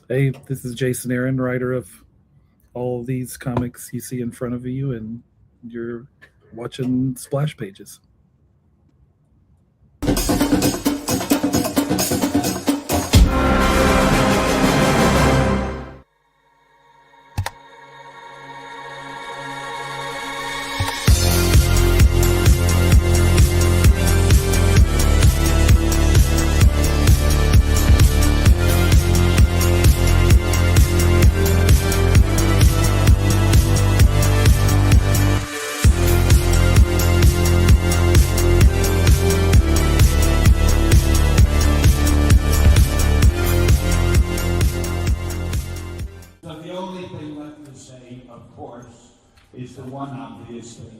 Hey, this is Jason Aaron, writer of all these comics you see in front of you, and you're watching Splash Pages. Is the one obvious thing.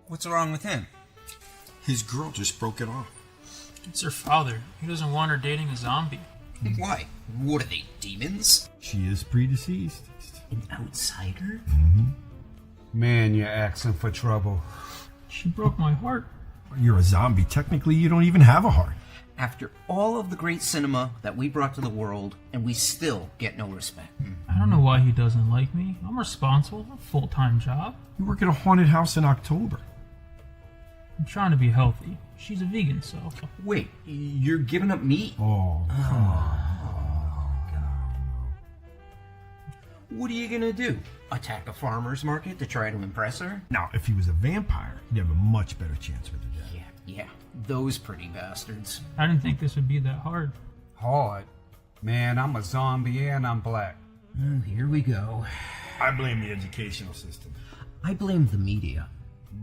What's wrong with him? His girl just broke it off. It's her father. He doesn't want her dating a zombie. Why? What are they, demons? She is predeceased. An outsider? Mm-hmm. Man, you're asking for trouble. She broke my heart. You're a zombie. Technically, you don't even have a heart. After all of the great cinema that we brought to the world, and we still get no respect. I don't know why he doesn't like me. I'm responsible. A full-time job. You work at a haunted house in October. I'm trying to be healthy. She's a vegan, so... Wait, you're giving up meat? Oh, come on. What are you gonna do? Attack a farmer's market to try to impress her? Now, if he was a vampire, he'd have a much better chance with the dead. Yeah, those pretty bastards. I didn't think this would be that hard. Hard? Man, I'm a zombie and I'm black. Oh, here we go. I blame the educational system. I blame the media.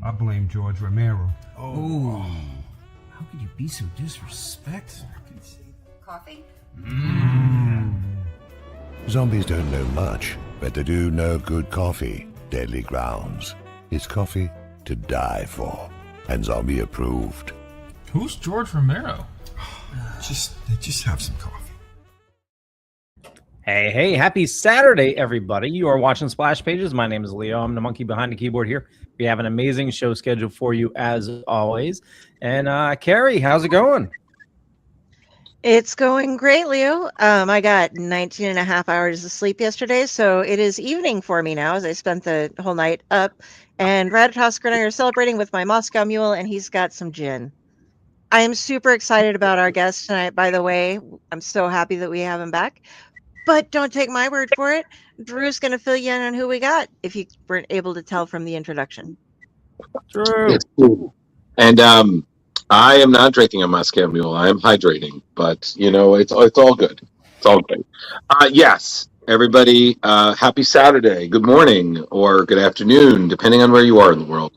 I blame George Romero. Oh. How could you be so disrespectful? Coffee? Zombies don't know much, but they do know good coffee. Deadly Grounds. It's coffee to die for, and zombie approved. Who's George Romero? Just have some coffee. Hey, happy Saturday, everybody. You are watching Splash Pages. My name is Leo. I'm the monkey behind the keyboard here. We have an amazing show scheduled for you, as always. And Carrie, how's it going? It's going great, Leo. I got 19 and a half hours of sleep yesterday, so it is evening for me now as I spent the whole night up. And Ratatosk and I are celebrating with my Moscow Mule, and he's got some gin. I am super excited about our guest tonight, by the way. I'm so happy that we have him back. But don't take my word for it. Drew's going to fill you in on who we got, if you weren't able to tell from the introduction. Drew. And I am not drinking a Moscow Mule. I am hydrating, but it's all good. It's all good. Yes, everybody. Happy Saturday. Good morning or good afternoon, depending on where you are in the world.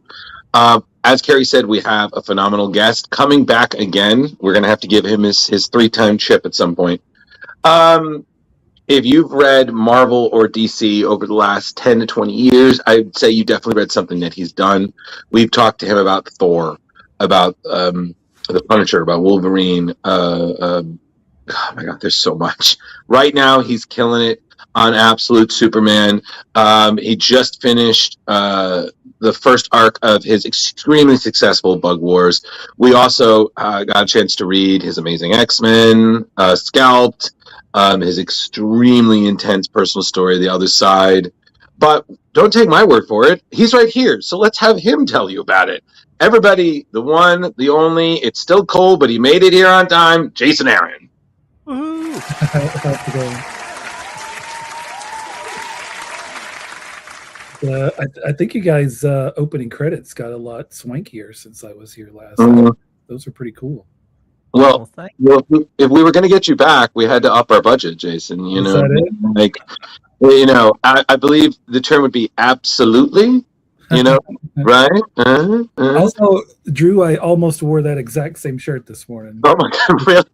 As Carrie said, we have a phenomenal guest coming back again. We're going to have to give him his 3-time chip at some point. If you've read Marvel or DC over the last 10 to 20 years, I'd say you definitely read something that he's done. We've talked to him about Thor, about the Punisher, about Wolverine. Oh my God, there's so much. Right now, he's killing it. on Absolute Superman. He just finished the first arc of his extremely successful Bug Wars. We also got a chance to read his amazing X-Men, Scalped, his extremely intense personal story, The Other Side. But don't take my word for it. He's right here. So let's have him tell you about it. Everybody, the one, the only, it's still cold, but he made it here on time, Jason Aaron. I think you guys' opening credits got a lot swankier since I was here last. Those are pretty cool. Well, if we were going to get you back, we had to up our budget, Jason. You know, like, you know, I believe the term would be absolutely. You know, right? Also, Drew, I almost wore that exact same shirt this morning. Oh my God, really?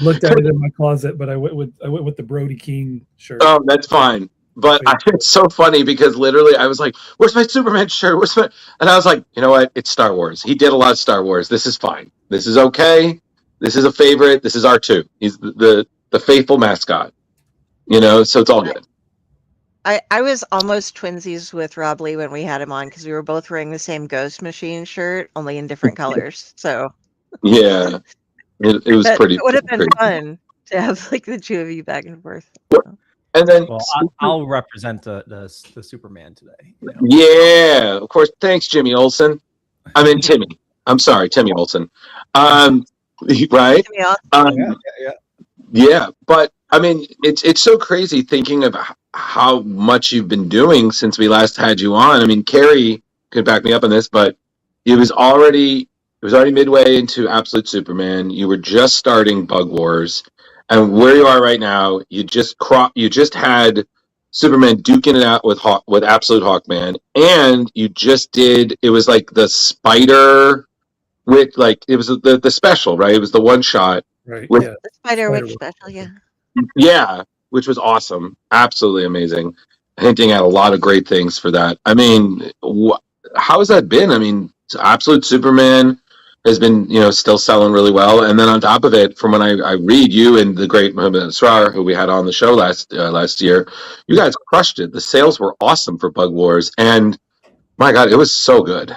Looked at it in my closet, but I went with the Brody King shirt. Oh, that's fine. But it's so funny because literally I was like, "Where's my Superman shirt? Where's my?" And I was like, "You know what? It's Star Wars. He did a lot of Star Wars. This is fine. This is okay. This is a favorite. This is R2. He's the faithful mascot. You know, so it's all good." I was almost twinsies with Rob Lee when we had him on because we were both wearing the same Ghost Machine shirt, only in different colors. So yeah, it was pretty. It would have been fun to have like the two of you back and forth. And then, well, I'll represent the Superman today. You know? Yeah, of course. Thanks, Jimmy Olsen. I mean Timmy. I'm sorry, Timmy Olsen. Right? Yeah, but I mean, it's so crazy thinking about how much you've been doing since we last had you on. I mean, Carrie could back me up on this, but it was already midway into Absolute Superman. You were just starting Bug Wars, and where you are right now, you just had Superman duking it out with Absolute Hawkman, and you just did. It was like the Spider, with like it was the special, right? It was the one shot, right? With, yeah, the Spyder Wytch special, yeah. Yeah, which was awesome, absolutely amazing, hinting at a lot of great things for that. I mean, how has that been? I mean, Absolute Superman has been, you know, still selling really well, and then on top of it, from when I read you and the great Muhammad Asrar, who we had on the show last year, you guys crushed it. The sales were awesome for Bug Wars, and my God, it was so good.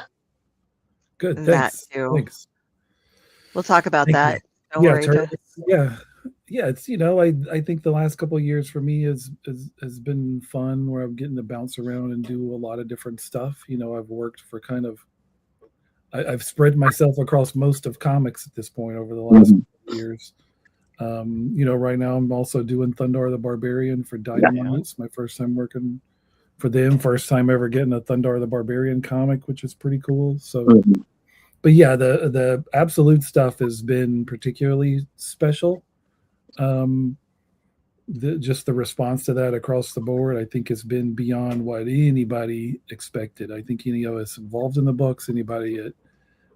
Good, thanks. That too. Thanks. We'll talk about that. Don't Yeah, worry. yeah. It's, you know, I think the last couple of years for me has been fun, where I'm getting to bounce around and do a lot of different stuff. You know, I've worked for kind of. I've spread myself across most of comics at this point over the last years. You know, right now I'm also doing Thundarr the Barbarian for Dynamite. It's my first time working for them. First time ever getting a Thundarr the Barbarian comic, which is pretty cool. So, but yeah, the Absolute stuff has been particularly special. Just the response to that across the board, I think, has been beyond what anybody expected. I think any of us involved in the books, anybody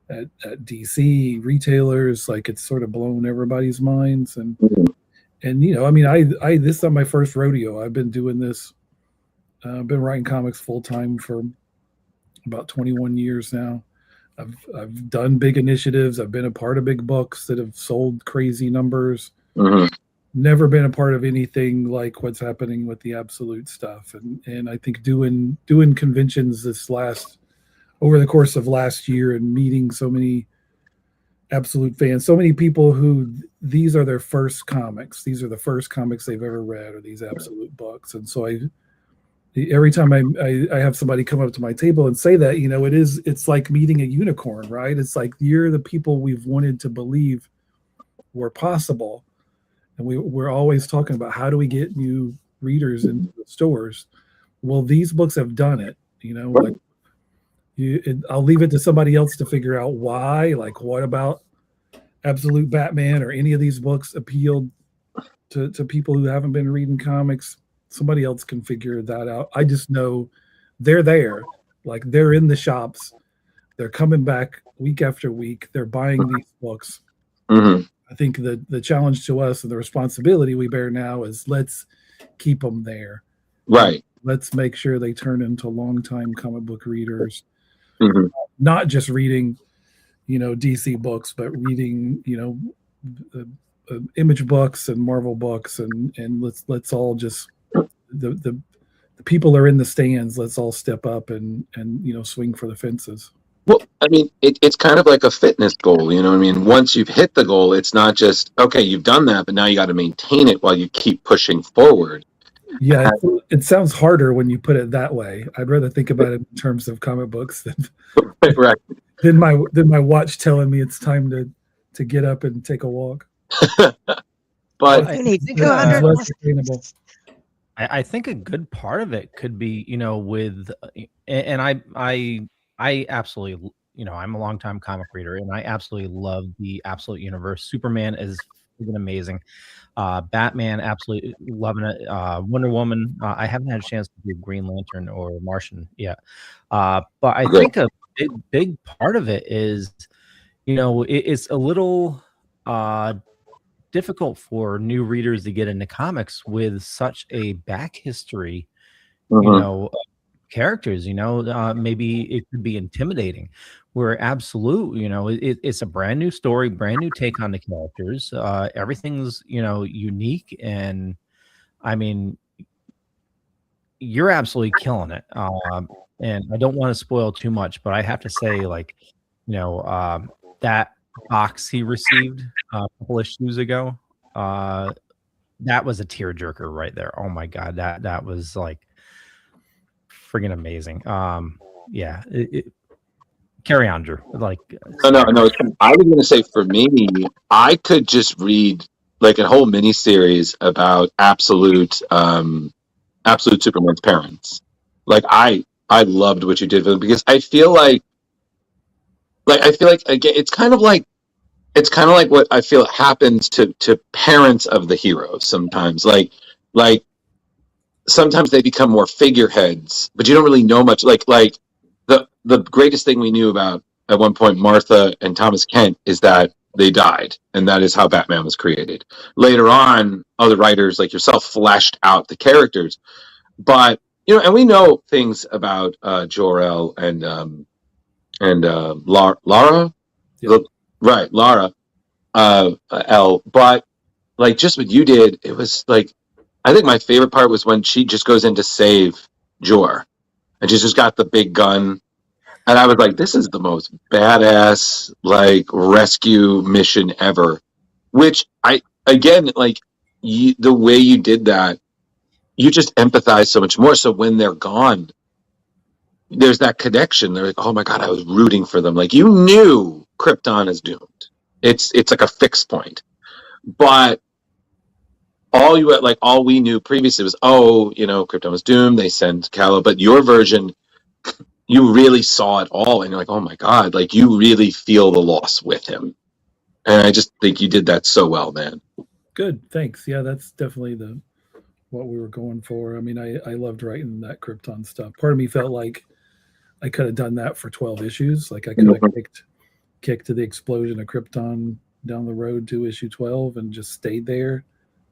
at DC, retailers, like, it's sort of blown everybody's minds. And you know, I mean, I this is not my first rodeo. I've been doing this. I've been writing comics full time for about 21 years now. I've done big initiatives. I've been a part of big books that have sold crazy numbers. Never been a part of anything like what's happening with the Absolute stuff. And I think doing conventions over the course of last year and meeting so many Absolute fans, so many people who these are their first comics. These are the first comics they've ever read, or these Absolute books. And so every time I have somebody come up to my table and say that, you know, it's like meeting a unicorn, right? It's like, you're the people we've wanted to believe were possible. And we're always talking about, how do we get new readers into the stores? Well, these books have done it, you know. Like, I'll leave it to somebody else to figure out why. Like, what about Absolute Batman or any of these books appealed to people who haven't been reading comics? Somebody else can figure that out. I just know they're there. Like, they're in the shops. They're coming back week after week. They're buying these books. I think the challenge to us and the responsibility we bear now is, let's keep them there. Right. Let's make sure they turn into longtime comic book readers, not just reading, you know, DC books, but reading, you know, Image books and Marvel books, and let's all just the people are in the stands. Let's all step up and swing for the fences. Well, I mean, it's kind of like a fitness goal, you know what I mean? Once you've hit the goal, it's not just, okay, you've done that, but now you got to maintain it while you keep pushing forward. Yeah, it sounds harder when you put it that way. I'd rather think about it in terms of comic books Right. than my watch telling me it's time to get up and take a walk. But You need to go under less the sustainable. I think a good part of it could be, with, and I absolutely, I'm a longtime comic reader, and I absolutely love the Absolute Universe. Superman is freaking amazing. Batman, absolutely loving it. Wonder Woman, I haven't had a chance to do Green Lantern or Martian yet. But I think a big part of it is, it's a little difficult for new readers to get into comics with such a back history, characters, maybe it could be intimidating. Where Absolute, it's a brand new story, brand new take on the characters. Everything's, unique. And I mean, you're absolutely killing it. And I don't want to spoil too much, but I have to say, like, that box he received a couple issues ago, that was a tearjerker right there. Oh my God. That was like friggin' amazing. Yeah. Carry on, Drew. Like, no. I was going to say, for me, I could just read like a whole mini series about Absolute Superman's parents. Like, I loved what you did for them, because I feel like again, it's kind of like what I feel happens to parents of the heroes sometimes. Like sometimes they become more figureheads, but you don't really know much. Like the greatest thing we knew about at one point, Martha and Thomas Kent, is that they died, and that is how Batman was created. Later on, other writers like yourself fleshed out the characters, but and we know things about Jor-El and Lara, Yeah. right? Lara, L. But like, just what you did, it was like, I think my favorite part was when she just goes in to save Jor, and she's just got the big gun. And I was like, this is the most badass, like, rescue mission ever. Which the way you did that, you just empathize so much more. So when they're gone, there's that connection. They're like, oh my God, I was rooting for them. Like, you knew Krypton is doomed. It's like a fixed point. But all we knew previously was, Krypton was doomed. They send Kal-El. But your version, you really saw it all, and you're like, oh my God, like, you really feel the loss with him. And I just think you did that so well, man. Good, thanks. Yeah, that's definitely what we were going for. I mean, I loved writing that Krypton stuff. Part of me felt like I could have done that for 12 issues. Like, I could have kicked to the explosion of Krypton down the road to issue 12 and just stayed there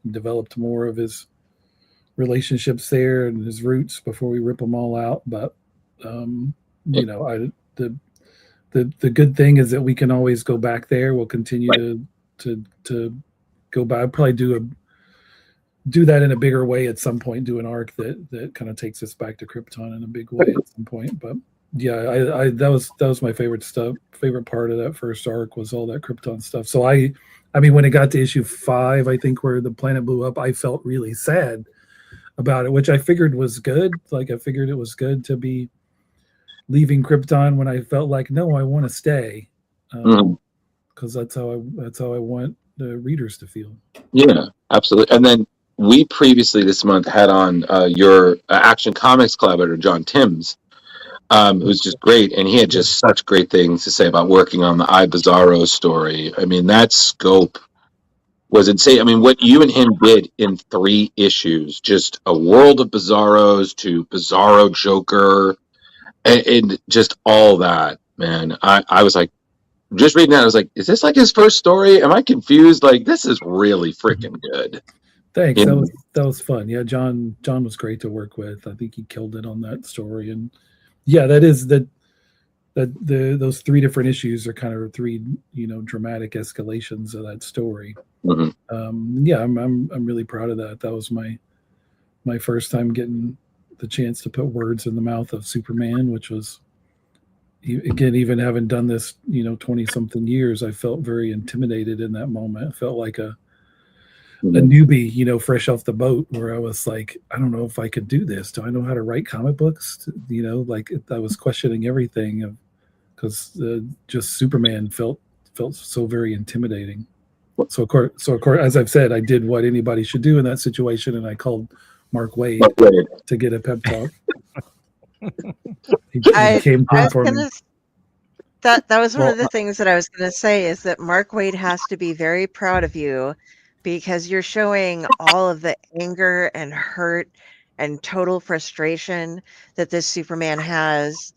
and developed more of his relationships there and his roots before we rip them all out. But the good thing is that we can always go back there. We'll continue to go back. I'll probably do that in a bigger way at some point. Do an arc that kind of takes us back to Krypton in a big way at some point. But yeah, that was my favorite stuff. Favorite part of that first arc was all that Krypton stuff. So I mean, when it got to issue 5, I think, where the planet blew up, I felt really sad about it, which I figured was good. Like, I figured it was good to be leaving Krypton when I felt like, no, I want to stay, because that's how I want the readers to feel. Yeah, absolutely. And then we previously this month had on your Action Comics collaborator, John Timms, who's just great, and he had just such great things to say about working on the Bizarro story. I mean, that scope was insane. I mean, what you and him did in 3 issues, just a world of Bizarros to Bizarro Joker, and just all that, man. I was like, just reading that, I was like, is this like his first story? Am I confused? Like, this is really freaking good. Thanks. Yeah. That was fun. Yeah, John was great to work with. I think he killed it on that story. And yeah, those 3 different issues are kind of 3, dramatic escalations of that story. Mm-hmm. Yeah, I'm really proud of that. That was my my first time getting the chance to put words in the mouth of Superman, which was, again, even having done this, 20 something years, I felt very intimidated in that moment. I felt like a newbie, fresh off the boat, where I was like, I don't know if I could do this. Do I know how to write comic books? Like I was questioning everything because just Superman felt so very intimidating. So of course, as I've said, I did what anybody should do in that situation, and I called Mark Waid to get a pep talk. He came through for me. That was one of the things that I was going to say, is that Mark Waid has to be very proud of you, because you're showing all of the anger and hurt and total frustration that this Superman has,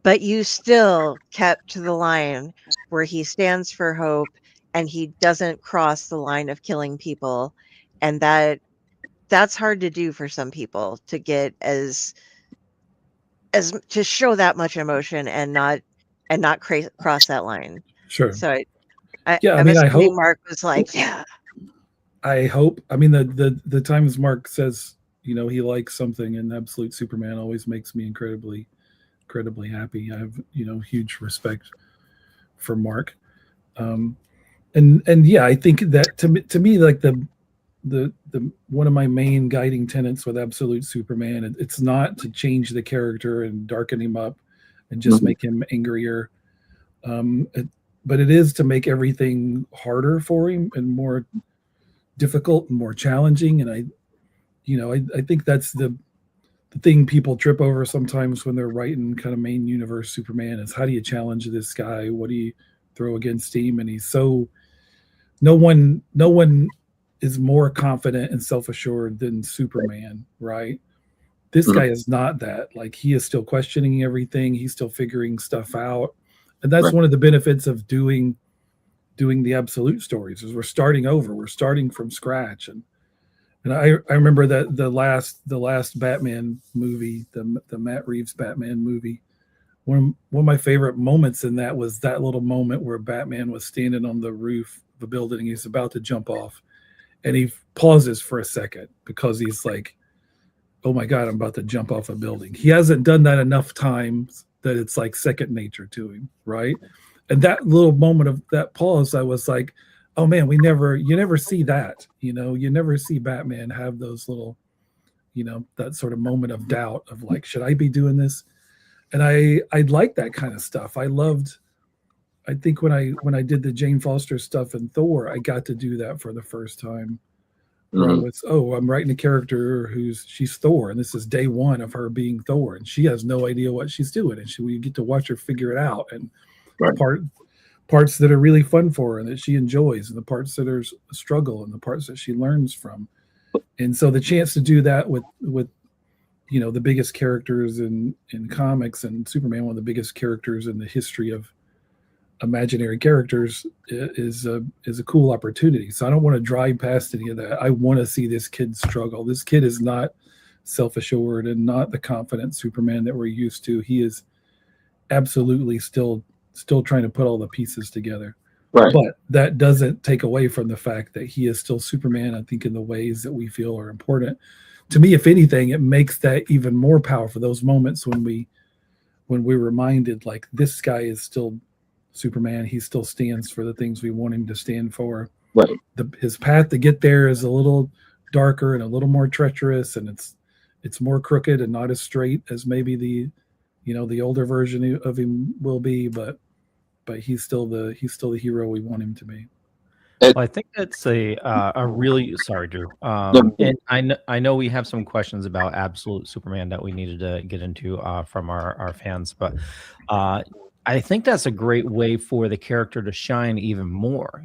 but you still kept to the line where he stands for hope and he doesn't cross the line of killing people. And that's hard to do for some people, to get as to show that much emotion and not cross that line. Sure. So I'm I assuming hope Mark was like, yeah. I hope. I mean, the times Mark says, he likes something, and Absolute Superman always makes me incredibly happy. I have, huge respect for Mark. And yeah, I think that to me, like the one of my main guiding tenets with Absolute Superman, it's not to change the character and darken him up and just make him angrier. But it is to make everything harder for him and more difficult and more challenging. And I think that's the thing people trip over sometimes when they're writing kind of main universe Superman, is how do you challenge this guy? What do you throw against him? And he's so, no one is more confident and self-assured than Superman, right? This guy is not that. Like, he is still questioning everything. He's still figuring stuff out. And that's one of the benefits of doing the Absolute stories, is we're starting over. We're starting from scratch. And I remember that the last Batman movie, the Matt Reeves Batman movie, one of my favorite moments in that was that little moment where Batman was standing on the roof of a building. He's about to jump off, and he pauses for a second because he's like, oh my God, I'm about to jump off a building. He hasn't done that enough times that it's like second nature to him, right? And that little moment of that pause, I was like, oh man, you never see that, you never see Batman have those little, that sort of moment of doubt of like, should I be doing this? And I'd like that kind of stuff. I think when I did the Jane Foster stuff in Thor, I got to do that for the first time. Where I'm writing a character she's Thor, and this is day one of her being Thor, and she has no idea what she's doing, and we get to watch her figure it out, and parts that are really fun for her and that she enjoys, and the parts that are a struggle, and the parts that she learns from. And so the chance to do that with the biggest characters in comics, and Superman, one of the biggest characters in the history of imaginary characters, is a cool opportunity. So I don't want to drive past any of that. I want to see this kid struggle. This kid is not self-assured and not the confident Superman that we're used to. He is absolutely still trying to put all the pieces together. Right. But that doesn't take away from the fact that he is still Superman, I think, in the ways that we feel are important. To me, if anything, it makes that even more powerful. Those moments when we're reminded, like, this guy is still Superman. He still stands for the things we want him to stand for. Right. His path to get there is a little darker and a little more treacherous, and it's more crooked and not as straight as maybe the older version of him will be, but he's still the hero we want him to be. Well, I think that's a really, sorry, Drew. And I know we have some questions about Absolute Superman that we needed to get into from our fans, but I think that's a great way for the character to shine even more.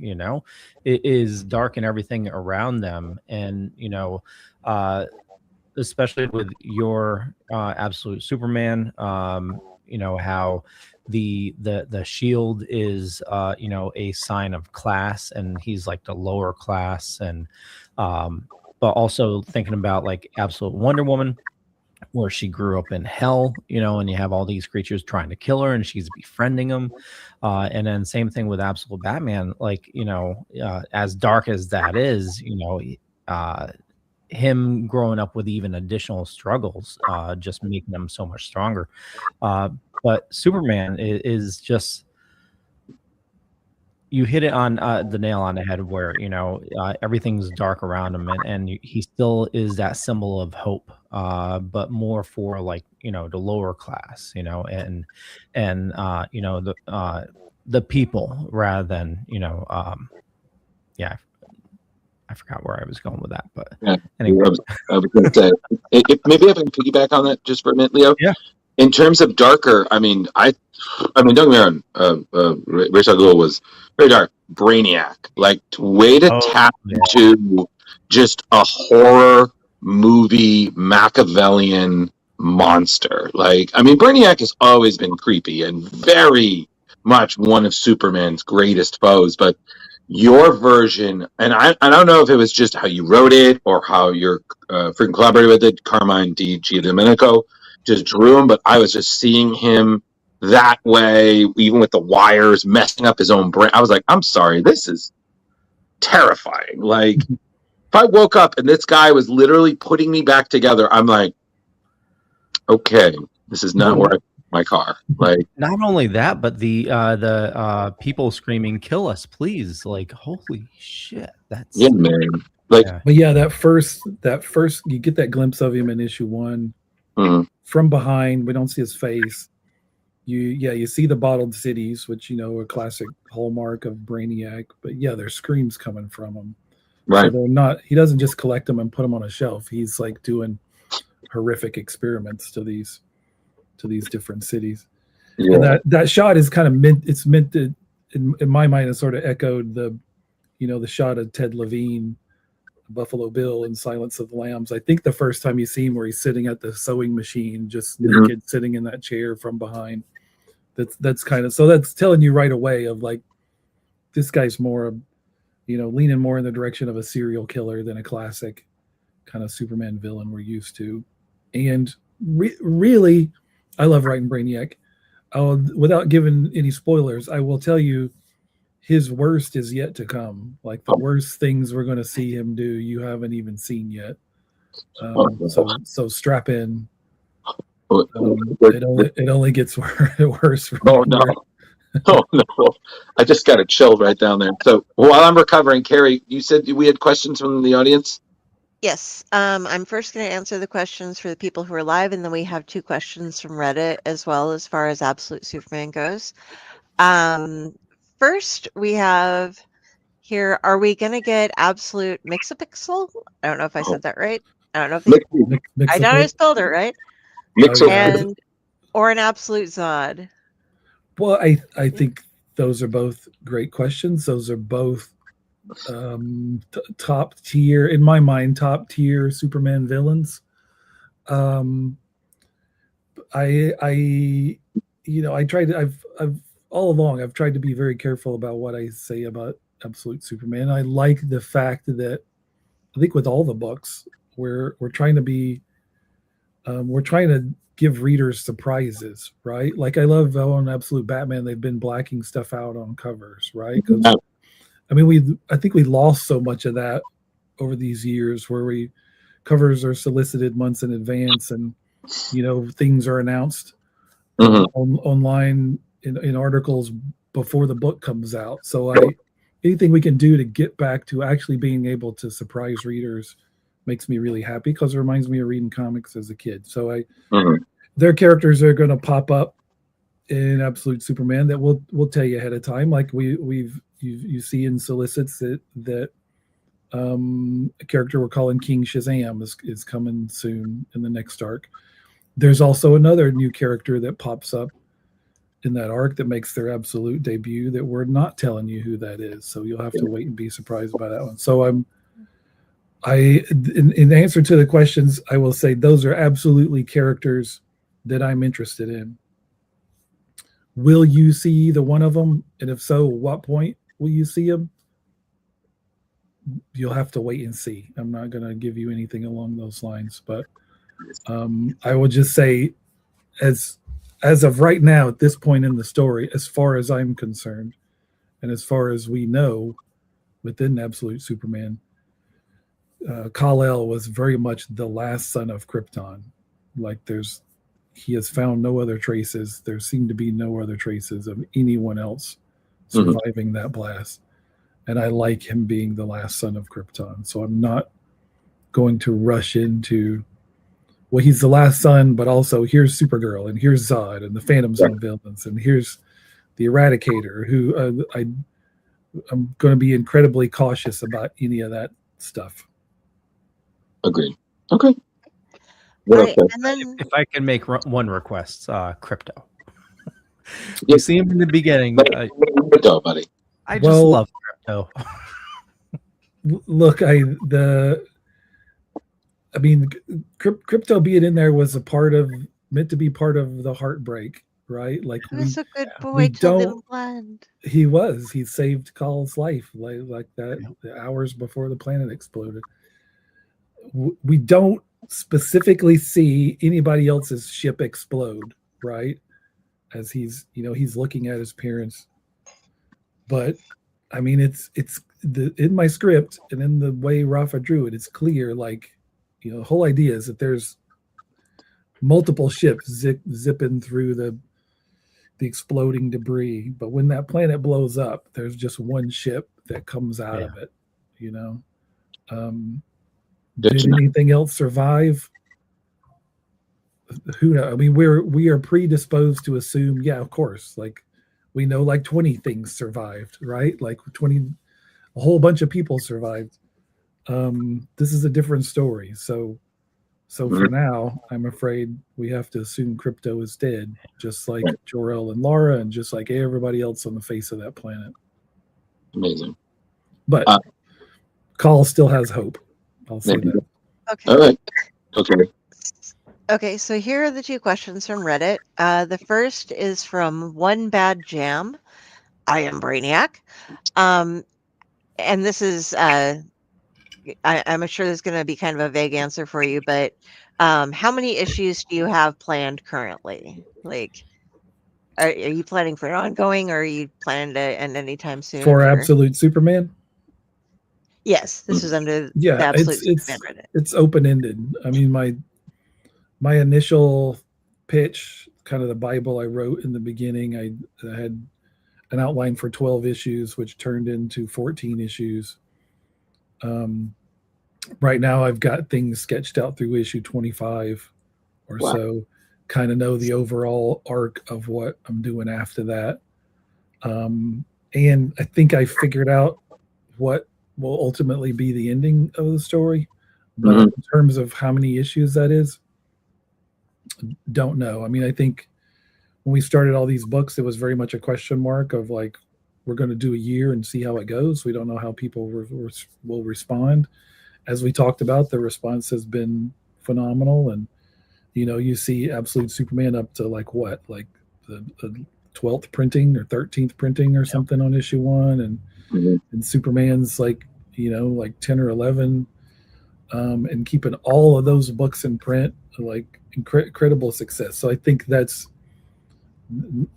It is dark and everything around them, and especially with your Absolute Superman, how the shield is a sign of class, and he's like the lower class, and but also thinking about like Absolute Wonder Woman, where she grew up in hell, and you have all these creatures trying to kill her, and she's befriending them. And then same thing with Absolute Batman, like, as dark as that is, him growing up with even additional struggles, just making him so much stronger. But Superman is just, you hit it on the nail on the head, where everything's dark around him, and he still is that symbol of hope, but more for like the lower class, and the people, rather than yeah. I forgot where I was going with that, but Yeah. anyway. I was going to say, maybe I can piggyback on that just for a minute, Leo. Yeah. In terms of darker, I mean, don't get me wrong. Ra's al Ghul was very dark. Brainiac, like, way to tap into just a horror movie Machiavellian monster. Like, I mean, Brainiac has always been creepy and very much one of Superman's greatest foes, but your version, and I don't know if it was just how you wrote it or how your freaking collaborator with it, Carmine Di Giandomenico, just drew him, but I was just seeing him that way, even with the wires messing up his own brain. I was like, I'm sorry, this is terrifying. Like, if I woke up and this guy was literally putting me back together, I'm like, okay, this is not where I put my car. Like, not only that, but the people screaming, "Kill us, please!" Like, holy shit, that's man. Like, but yeah, that first you get that glimpse of him in issue 1 from behind. We don't see his face. You see the bottled cities, which a classic hallmark of Brainiac. But yeah, there's screams coming from him. Right. So they're not. He doesn't just collect them and put them on a shelf. He's like doing horrific experiments to these different cities. Yeah. And that shot is kind of meant. It's meant to, in my mind, it sort of echoed the shot of Ted Levine, Buffalo Bill, in Silence of the Lambs. I think the first time you see him, where he's sitting at the sewing machine, just naked, sitting in that chair from behind. That's kind of, so that's telling you right away of like, this guy's more, leaning more in the direction of a serial killer than a classic kind of Superman villain we're used to. And really, I love writing Brainiac. Without giving any spoilers, I will tell you, his worst is yet to come. Like, the worst things we're going to see him do, you haven't even seen yet. So strap in. It only gets worse. Oh no! Oh no! I just got a chill right down there. So while I'm recovering, Carrie, you said we had questions from the audience. Yes. I'm first going to answer the questions for the people who are live, and then we have 2 questions from Reddit as well, as far as Absolute Superman goes. First, we have here, are we going to get Absolute Mxyzptlk? I don't know if I said that right. I don't know if I thought I spelled it right. And or an Absolute Zod. Well, I think those are both great questions. Those are both top tier, in my mind, top tier Superman villains. I've all along, I've tried to be very careful about what I say about Absolute Superman. I like the fact that I think with all the books, we're trying to be, we're trying to give readers surprises, right? Like, I love how on Absolute Batman, they've been blacking stuff out on covers, right? Because I mean, I think we lost so much of that over these years, where covers are solicited months in advance, and things are announced online in articles before the book comes out. So anything we can do to get back to actually being able to surprise readers makes me really happy, because it reminds me of reading comics as a kid. So their characters are going to pop up in Absolute Superman that we'll tell you ahead of time. Like you see in solicits that a character we're calling King Shazam is coming soon in the next arc. There's also another new character that pops up in that arc that makes their absolute debut that we're not telling you who that is. So you'll have to wait and be surprised by that one. So in answer to the questions, I will say those are absolutely characters that I'm interested in. Will you see either one of them? And if so, what point will you see them? You'll have to wait and see. I'm not going to give you anything along those lines, but I will just say, as of right now, at this point in the story, as far as I'm concerned, and as far as we know within Absolute Superman, Kal-El was very much the last son of Krypton. Like he has found no other traces. There seem to be no other traces of anyone else surviving that blast. And I like him being the last son of Krypton. So I'm not going to rush into, well, he's the last son, but also here's Supergirl and here's Zod and the Phantom Zone villains and here's the Eradicator, who I'm going to be incredibly cautious about any of that stuff. Agreed. Okay. Right, and then If I can make one request, Krypto. You see him in the beginning. Krypto, buddy. I just love Krypto. Look, Krypto being in there was meant to be part of the heartbreak, right? Like he was a good boy till the end. He saved Kal's life like that the hours before the planet exploded. We don't specifically see anybody else's ship explode, right? As he's looking at his parents. But I mean, it's in my script and in the way Rafa drew it, it's clear, like, the whole idea is that there's multiple ships zipping through the exploding debris. But when that planet blows up, there's just one ship that comes out of it, Did anything else survive? Who knows? I mean, we are predisposed to assume, yeah, of course. Like, we know like 20 things survived, right? Like a whole bunch of people survived. This is a different story. So for now, I'm afraid we have to assume Krypto is dead, just like Jor-El and Lara, and just like everybody else on the face of that planet. Amazing. But Kal still has hope. I'll say that. Okay. All right. Okay. Okay, so here are the two questions from Reddit. The first is from One Bad Jam. I am Brainiac. And this is, I'm sure there's going to be kind of a vague answer for you, but how many issues do you have planned currently? Like, are you planning for an ongoing, or are you planning to end anytime soon? For Absolute Superman? Yes, this is under the Absolute Superman Reddit. It's open-ended. I mean, my initial pitch, kind of the Bible I wrote in the beginning, I had an outline for 12 issues, which turned into 14 issues. Right now, I've got things sketched out through issue 25 or so. Kind of know the overall arc of what I'm doing after that. And I think I figured out what will ultimately be the ending of the story. But in terms of how many issues that is, don't know. I mean, I think when we started all these books, it was very much a question mark of like, we're going to do a year and see how it goes. We don't know how people will respond. As we talked about, the response has been phenomenal. And, you see Absolute Superman up to like what? Like the 12th printing or 13th printing or something on issue 1. And Superman's like, like 10 or 11. And keeping all of those books in print, like incredible success. So I think that's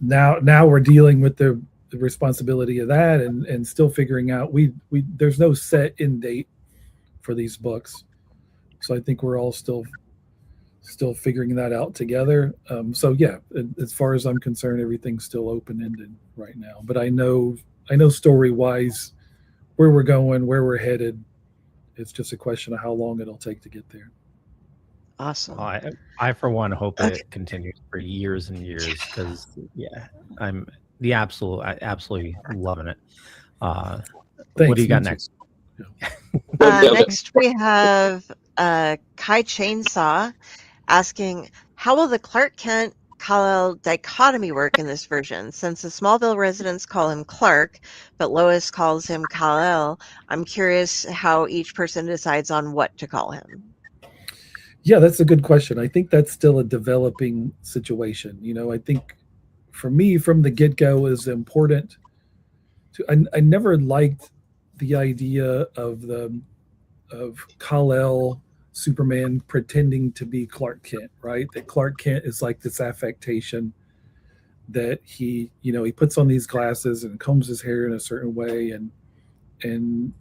now we're dealing with the responsibility of that and still figuring out there's no set end date for these books. So I think we're all still figuring that out together. So yeah, as far as I'm concerned, everything's still open-ended right now. But I know story-wise where we're going, where we're headed. It's just a question of how long it'll take to get there. Awesome. I for one hope it continues for years and years, because I'm absolutely loving it. What do you got next? Next we have Kai Chainsaw asking, how will the Clark Kent Kal-El dichotomy work in this version? Since the Smallville residents call him Clark, but Lois calls him Kal-El, I'm curious how each person decides on what to call him. Yeah, that's a good question. I think that's still a developing situation. I think for me from the get-go is important to, I never liked the idea of Kal-El Superman pretending to be Clark Kent, right? That Clark Kent is like this affectation that he puts on these glasses and combs his hair in a certain way and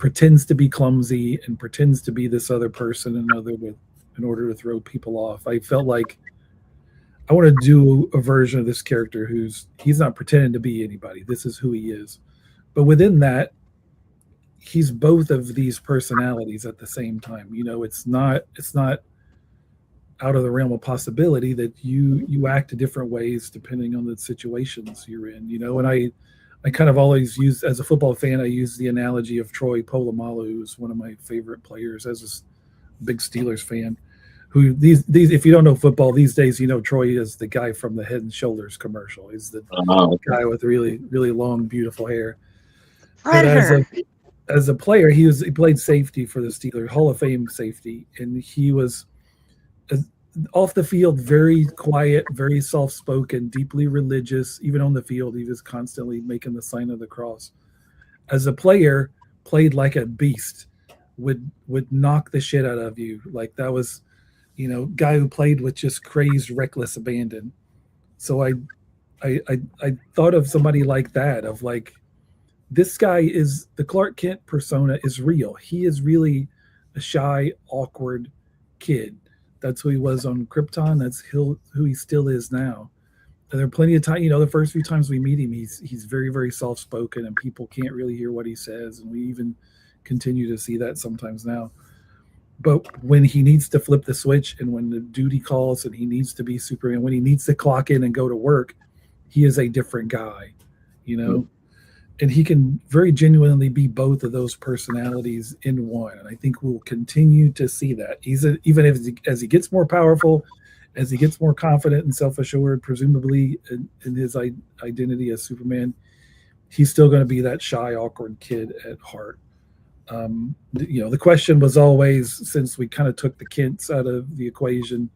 pretends to be clumsy and pretends to be this other person in order to throw people off. I felt like I want to do a version of this character he's not pretending to be anybody. This is who he is. But within that, he's both of these personalities at the same time. It's not out of the realm of possibility that you act different ways depending on the situations you're in. And I kind of always use, as a football fan, I use the analogy of Troy Polamalu, who's one of my favorite players as a big Steelers fan. Who these if you don't know football these days, Troy is the guy from the Head and Shoulders commercial. He's the guy with really, really long, beautiful hair. But as a player, he played safety for the Steelers, Hall of Fame safety, and he was off the field very quiet, very soft-spoken, deeply religious. Even on the field, he was constantly making the sign of the cross. As a player, played like a beast, would knock the shit out of you. Like that was, guy who played with just crazed, reckless abandon. So I thought of somebody like that, of like, this guy is the Clark Kent persona is real. He is really a shy, awkward kid. That's who he was on Krypton. That's who he still is now. And there are plenty of times, the first few times we meet him, he's very, very soft-spoken, and people can't really hear what he says. And we even continue to see that sometimes now. But when he needs to flip the switch, and when the duty calls and he needs to be Superman, when he needs to clock in and go to work, he is a different guy, and he can very genuinely be both of those personalities in one. And I think we'll continue to see that. Even as he gets more powerful, as he gets more confident and self-assured, presumably in his identity as Superman, he's still going to be that shy, awkward kid at heart. The question was always, since we kind of took the Kents out of the equation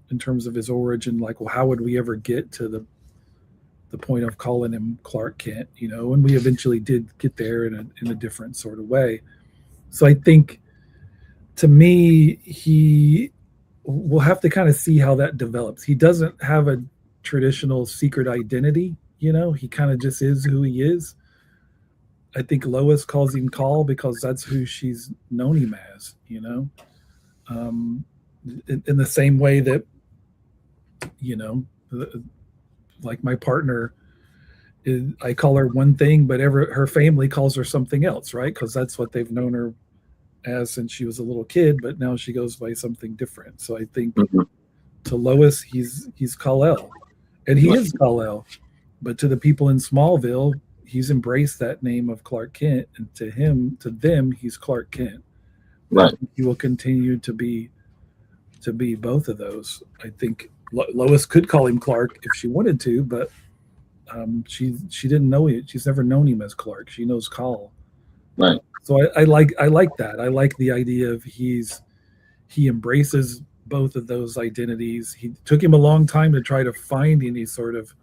in terms of his origin, like, well, how would we ever get to the point of calling him Clark Kent? And we eventually did get there in a different sort of way. So I think, to me, we'll have to kind of see how that develops. He doesn't have a traditional secret identity. He kind of just is who he is. I think Lois calls him Kal because that's who she's known him as, in the same way that, like my partner, I call her one thing, but her family calls her something else, right? Because that's what they've known her as since she was a little kid, but now she goes by something different. So I think to Lois, he's Kal-El, and he is Kal-El, but to the people in Smallville, he's embraced that name of Clark Kent, and to them, he's Clark Kent. Right. He will continue to be both of those. I think Lois could call him Clark if she wanted to, but she didn't know it. She's never known him as Clark. She knows Kal. Right. So I like that. I like the idea of he embraces both of those identities. He took him a long time to try to find any sort of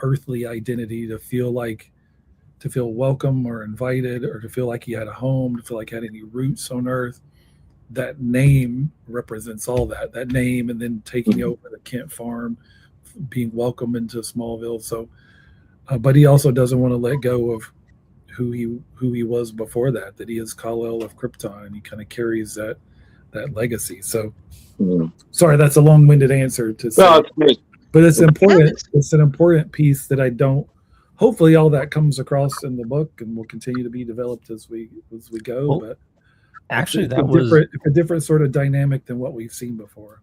earthly identity, to feel welcome or invited, or to feel like he had a home, to feel like he had any roots on Earth. That name represents all that. That name, and then taking over the Kent farm, being welcomed into Smallville. So, but he also doesn't want to let go of who he was before that. That he is Kal-El of Krypton, and he kind of carries that legacy. So, sorry, that's a long-winded answer to say. No, it's great. But it's important. It's an important piece that I don't. Hopefully, all that comes across in the book, and will continue to be developed as we go. Well, but actually, it's that was a different sort of dynamic than what we've seen before.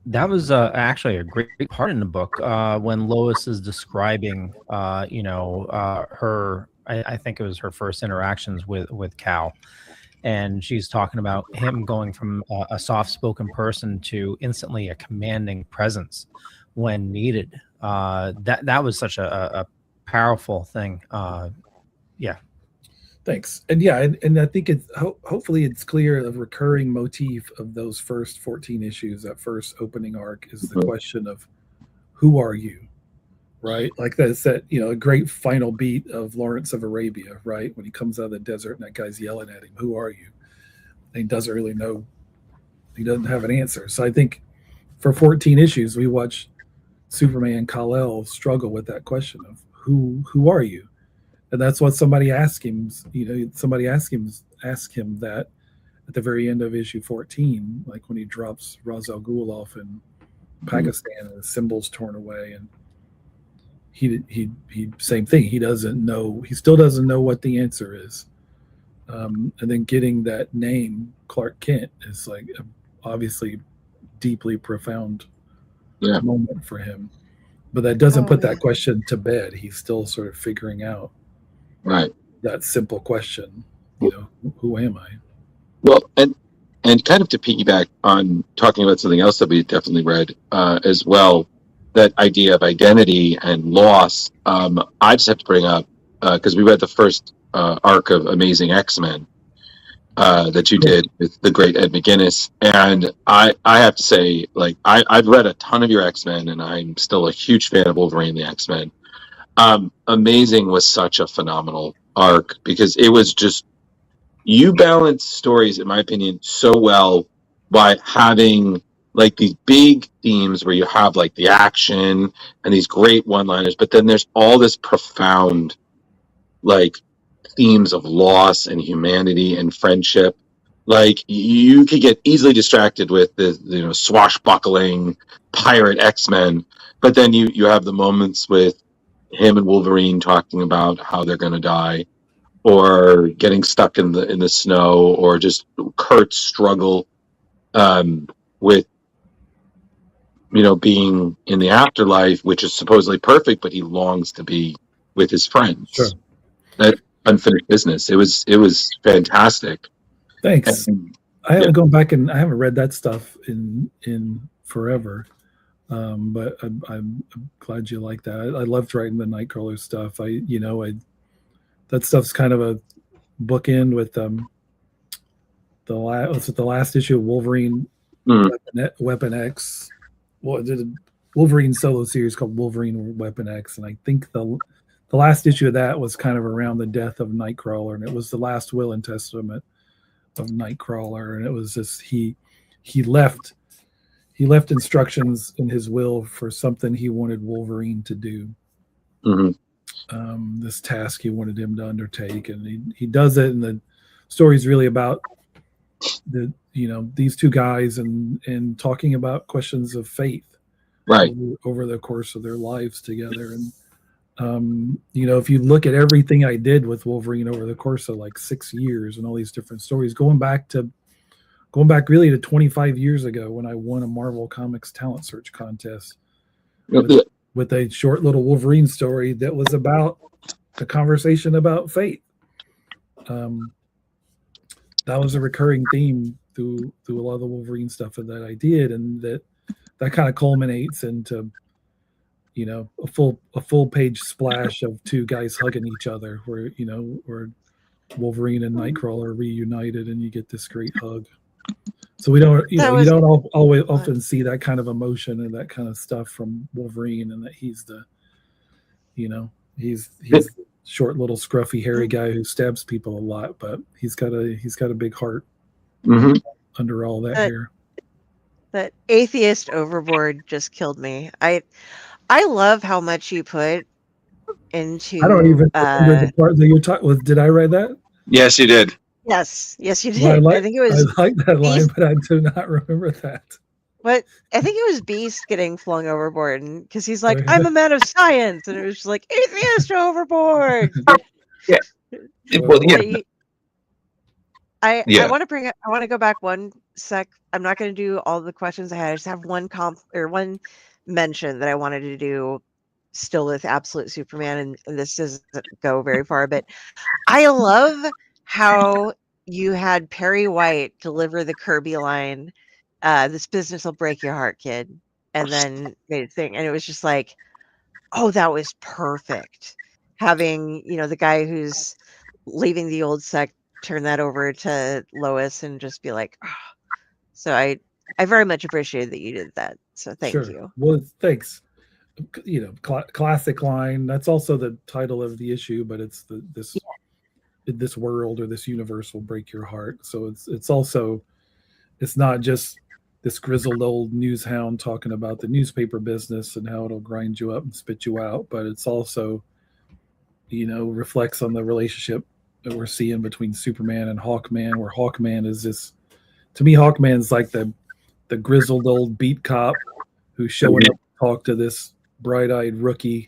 That was actually a great part in the book when Lois is describing, her. I think it was her first interactions with Kal, and she's talking about him going from a soft-spoken person to instantly a commanding presence when needed. That was such a powerful thing. Yeah. Thanks. And yeah, and I think it's hopefully it's clear the recurring motif of those first 14 issues, that first opening arc, is the question of who are you, right? Like that's that, a great final beat of Lawrence of Arabia, right? When he comes out of the desert and that guy's yelling at him, who are you? And he doesn't really know. He doesn't have an answer. So I think for 14 issues, we watch Superman Kal-El struggle with that question of who are you? And that's what somebody asked him. Somebody asked him that at the very end of issue 14, like when he drops Ra's al Ghul off in Pakistan and the symbols torn away, and he same thing. He doesn't know. He still doesn't know what the answer is. And then getting that name Clark Kent is like obviously deeply profound moment for him. But that doesn't put that question to bed. He's still sort of figuring out that simple question. Who am I? Well, and kind of to piggyback on talking about something else that we definitely read as well, that idea of identity and loss. I just have to bring up because we read the first arc of Amazing X-Men that you did with the great Ed McGuinness, and I have to say, like, I've read a ton of your X-Men, and I'm still a huge fan of Wolverine the X-Men. Amazing was such a phenomenal arc because it was just, you balance stories, in my opinion, so well by having like these big themes where you have like the action and these great one-liners, but then there's all this profound like themes of loss and humanity and friendship. Like you could get easily distracted with the swashbuckling pirate X-Men, but then you have the moments with him and Wolverine talking about how they're going to die, or getting stuck in the snow, or just Kurt's struggle with being in the afterlife, which is supposedly perfect, but he longs to be with his friends. Sure. That unfinished business. It was fantastic. Thanks. And, I haven't gone back and I haven't read that stuff in forever. But I'm glad you like that. I loved writing the Nightcrawler stuff. That stuff's kind of a bookend with the last issue of Wolverine Weapon X. Well, did a Wolverine solo series called Wolverine Weapon X, and I think the last issue of that was kind of around the death of Nightcrawler, and it was the last will and testament of Nightcrawler, and it was just he left instructions in his will for something he wanted Wolverine to do. This task he wanted him to undertake, and he does it, and the story's really about these two guys and talking about questions of faith over the course of their lives together. And if you look at everything I did with Wolverine over the course of like 6 years and all these different stories, going back really to 25 years ago when I won a Marvel Comics talent search contest with a short little Wolverine story that was about a conversation about faith. That was a recurring theme through a lot of the Wolverine stuff that I did, and that kind of culminates into a full page splash of two guys hugging each other, where Wolverine and Nightcrawler reunited, and you get this great hug. So we don't you don't always often see that kind of emotion and that kind of stuff from Wolverine, and that he's the he's the short little scruffy hairy guy who stabs people a lot, but he's got a big heart under all that hair. That atheist overboard just killed me. I love how much you put into. I don't even remember the part that you're talking with. Did I write that? Yes, you did. Yes, you did. I think it was. I like that line, but I do not remember that. But I think it was Beast getting flung overboard, and because he's like, "I'm a man of science," and it was just like atheist overboard. I want to go back one sec. I'm not going to do all the questions I had. I just have one mention that I wanted to do still with Absolute Superman, and this doesn't go very far, but I love how you had Perry White deliver the Kirby line, "This business will break your heart, kid," and then made it thing, and it was just like, oh, that was perfect. Having the guy who's leaving the old sect turn that over to Lois and just be like, oh. So I very much appreciate that you did that. So thank you. Well, thanks. Classic line. That's also the title of the issue, but it's this world or this universe will break your heart. So it's not just this grizzled old news hound talking about the newspaper business and how it'll grind you up and spit you out, but it's also reflects on the relationship that we're seeing between Superman and Hawkman, where Hawkman is this, to me, Hawkman's like the grizzled old beat cop who's showing up to talk to this bright-eyed rookie.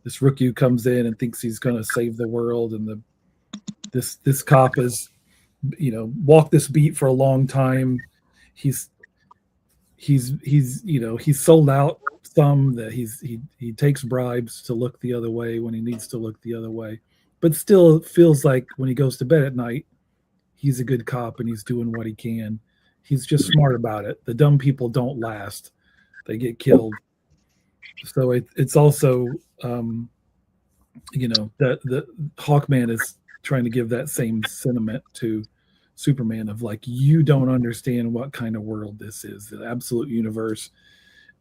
This rookie who comes in and thinks he's going to save the world, and this cop is, walked this beat for a long time. He's sold out some, that he takes bribes to look the other way when he needs to look the other way, but still feels like when he goes to bed at night, he's a good cop and he's doing what he can. He's just smart about it. The dumb people don't last; they get killed. So it's also, that the Hawkman is trying to give that same sentiment to Superman of like, you don't understand what kind of world this is. The absolute universe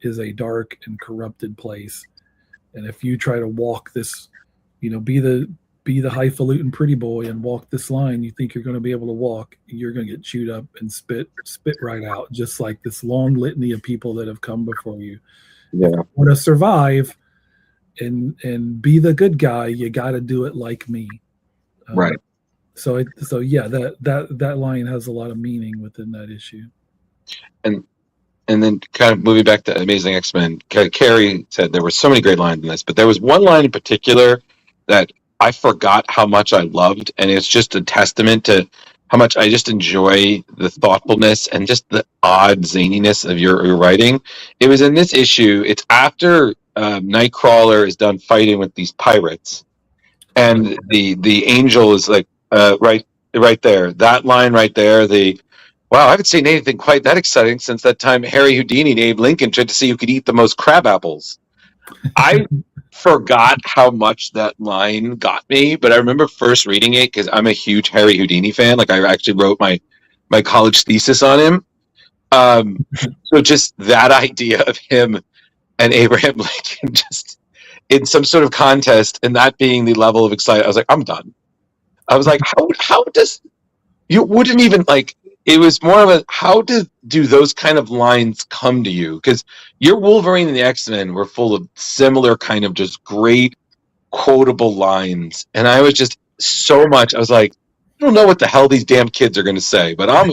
is a dark and corrupted place, and if you try to walk this, be the highfalutin pretty boy and walk this line you think you're going to be able to walk, you're going to get chewed up and spit right out, just like this long litany of people that have come before you. Yeah. If you want to survive and be the good guy, you got to do it like me. Right. So yeah, that line has a lot of meaning within that issue. And then kind of moving back to Amazing X-Men, Carrie said there were so many great lines in this, but there was one line in particular that I forgot how much I loved, and it's just a testament to how much I just enjoy the thoughtfulness and just the odd zaniness of your writing. It was in this issue. It's after Nightcrawler is done fighting with these pirates, and the angel is like right there. That line right there. Wow, I haven't seen anything quite that exciting since that time Harry Houdini and Abe Lincoln tried to see who could eat the most crab apples. I forgot how much that line got me, but I remember first reading it because I'm a huge Harry Houdini fan. Like, I actually wrote my college thesis on him. So just that idea of him and Abraham Lincoln just in some sort of contest, and that being the level of excitement, I was like, I'm done. I was like, how does you wouldn't even like. It was more of a, how do those kind of lines come to you? Because your Wolverine and the X-Men were full of similar kind of just great quotable lines. And I was just so much, I was like, I don't know what the hell these damn kids are going to say, but I'm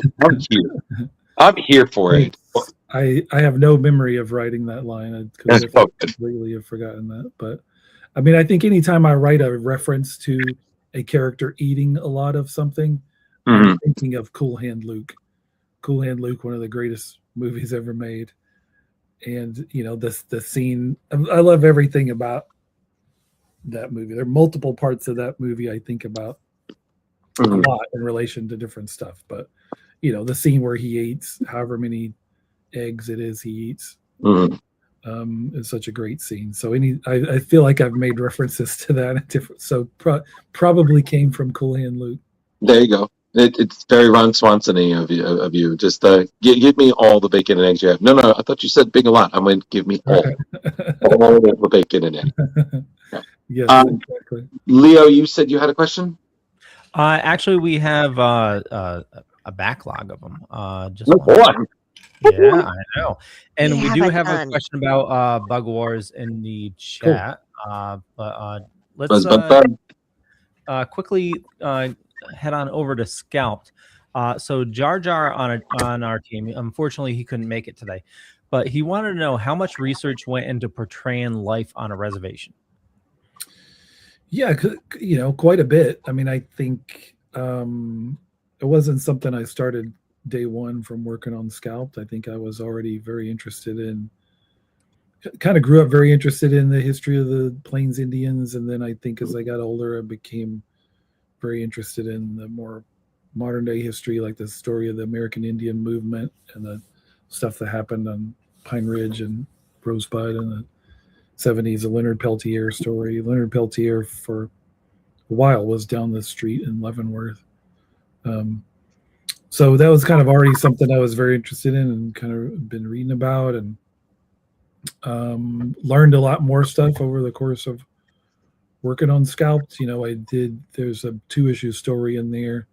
here. I'm here for it. I have no memory of writing that line. I completely have forgotten that. But I mean, I think anytime I write a reference to a character eating a lot of something, I'm thinking of Cool Hand Luke. Cool Hand Luke, one of the greatest movies ever made. And, the scene, I love everything about that movie. There are multiple parts of that movie I think about a lot in relation to different stuff. But, the scene where he eats however many eggs it is he eats is such a great scene. So I feel like I've made references to that. Probably came from Cool Hand Luke. There you go. It's very Ron Swanson-y of you. Just give me all the bacon and eggs you have. No, I thought you said big a lot. I'm going to give me all the bacon and eggs. Yes, exactly. Leo, you said you had a question? Actually, we have a backlog of them. Yeah, I know. And we do have a question about Bug Wars in the chat. But let's quickly head on over to Scalped. So Jar Jar on our team, unfortunately he couldn't make it today, but he wanted to know how much research went into portraying life on a reservation. Yeah, quite a bit. I mean, I think it wasn't something I started day one from working on Scalped. I think I was already very interested in, kind of grew up very interested in the history of the Plains Indians, and then I think as I got older, I became very interested in the more modern day history, like the story of the American Indian movement and the stuff that happened on Pine Ridge and Rosebud in the 70s, the Leonard Peltier story. Leonard Peltier for a while was down the street in Leavenworth. So that was kind of already something I was very interested in and kind of been reading about, and learned a lot more stuff over the course of working on Scalped. There's a 2-issue story in there.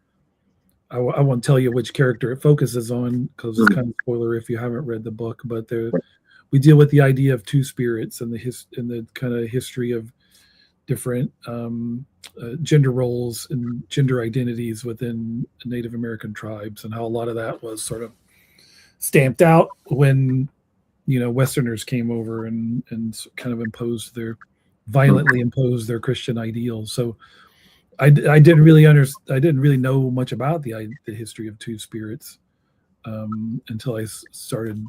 I won't tell you which character it focuses on because it's kind of spoiler if you haven't read the book, but we deal with the idea of two spirits and the kind of history of different gender roles and gender identities within Native American tribes, and how a lot of that was sort of stamped out when Westerners came over and kind of violently imposed their Christian ideals. So I didn't really know much about the history of Two Spirits until I started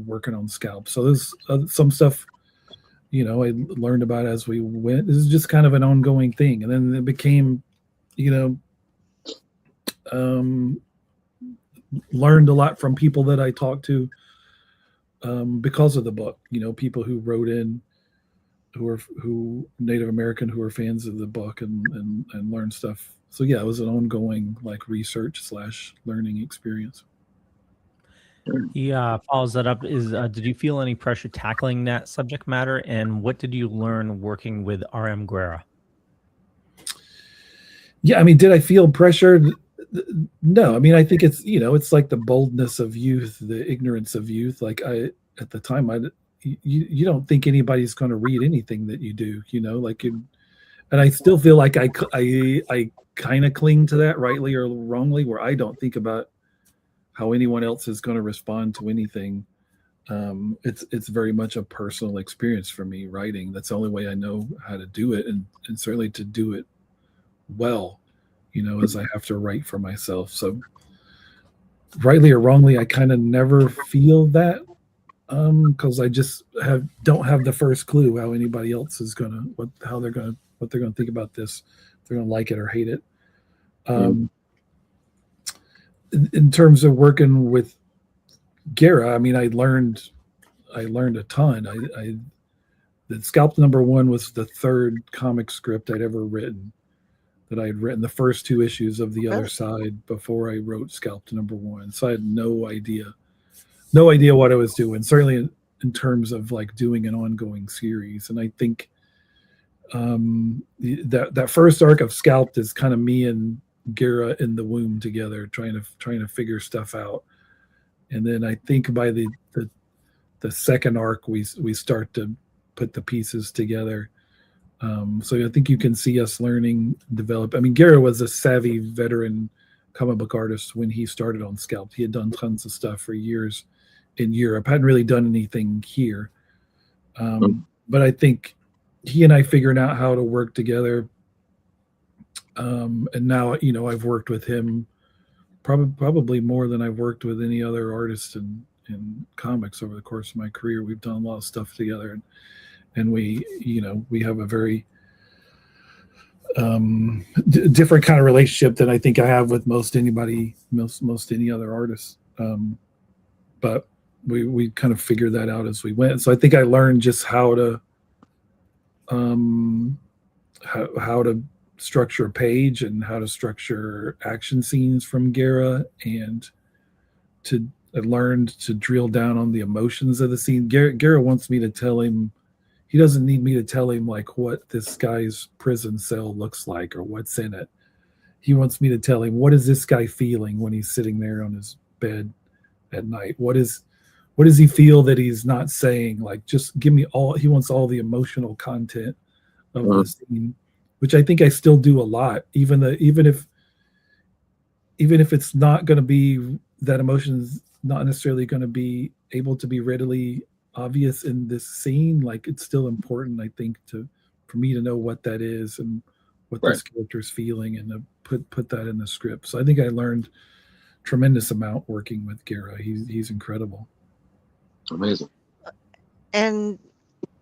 working on Scalped. So there's some stuff I learned about as we went. This is just kind of an ongoing thing, and then it became learned a lot from people that I talked to because of the book. People who wrote in who Native American who were fans of the book and learned stuff. So yeah, it was an ongoing research / learning experience. He follows that up. Did you feel any pressure tackling that subject matter, and what did you learn working with R.M. Guéra? Yeah, I mean, did I feel pressured? No, I mean, I think it's it's like the boldness of youth, the ignorance of youth. Like at the time, you don't think anybody's going to read anything that you do, and I still feel like I kind of cling to that, rightly or wrongly, where I don't think about how anyone else is going to respond to anything. It's very much a personal experience for me writing. That's the only way I know how to do it, and certainly to do it well, as I have to write for myself. So rightly or wrongly, I kind of never feel that because I just don't have the first clue how anybody else is what they're gonna think about this, if they're gonna like it or hate it. In terms of working with Guéra, I mean, I learned a ton. The Scalped #1 was the third comic script I'd ever written. That I had written the first 2 issues of The Other Side before I wrote Scalped #1. So I had no idea what I was doing. Certainly in terms of doing an ongoing series. And I think that first arc of Scalped is kind of me and Guéra in the womb together, trying to figure stuff out. And then I think by the second arc, we start to put the pieces together. So I think you can see us learning, develop. I mean, Guéra was a savvy veteran comic book artist when he started on Scalped. He had done tons of stuff for years in Europe. Hadn't really done anything here. But I think he and I figured out how to work together. And now, I've worked with him probably more than I've worked with any other artist in comics over the course of my career. We've done a lot of stuff together, and we have a very different kind of relationship than I think I have with most any other artist. But we kind of figured that out as we went. So I think I learned just how to structure a page and how to structure action scenes from Guéra, and I learned to drill down on the emotions of the scene. Guéra wants me to tell him, he doesn't need me to tell him what this guy's prison cell looks like or what's in it. He wants me to tell him, what is this guy feeling when he's sitting there on his bed at night? What does he feel that he's not saying? Just give me he wants all the emotional content of the scene, which I think I still do a lot, even if it's not going to be, that emotion's not necessarily going to be able to be readily obvious in this scene. It's still important, I think, for me to know what that is and what this character's feeling, and to put that in the script. So I think I learned tremendous amount working with Guéra. He's incredible. Amazing. And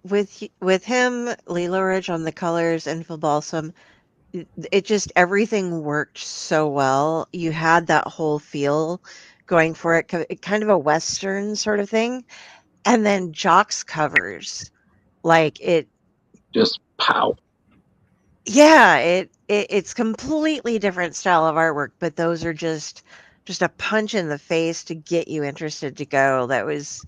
with him, Lilo Ridge on the colors, and Phil Balsam, it just, everything worked so well. You had that whole feel going for it, kind of a Western sort of thing. And then Jock's covers, just pow. Yeah, it's completely different style of artwork, but those are just a punch in the face to get you interested to go. That was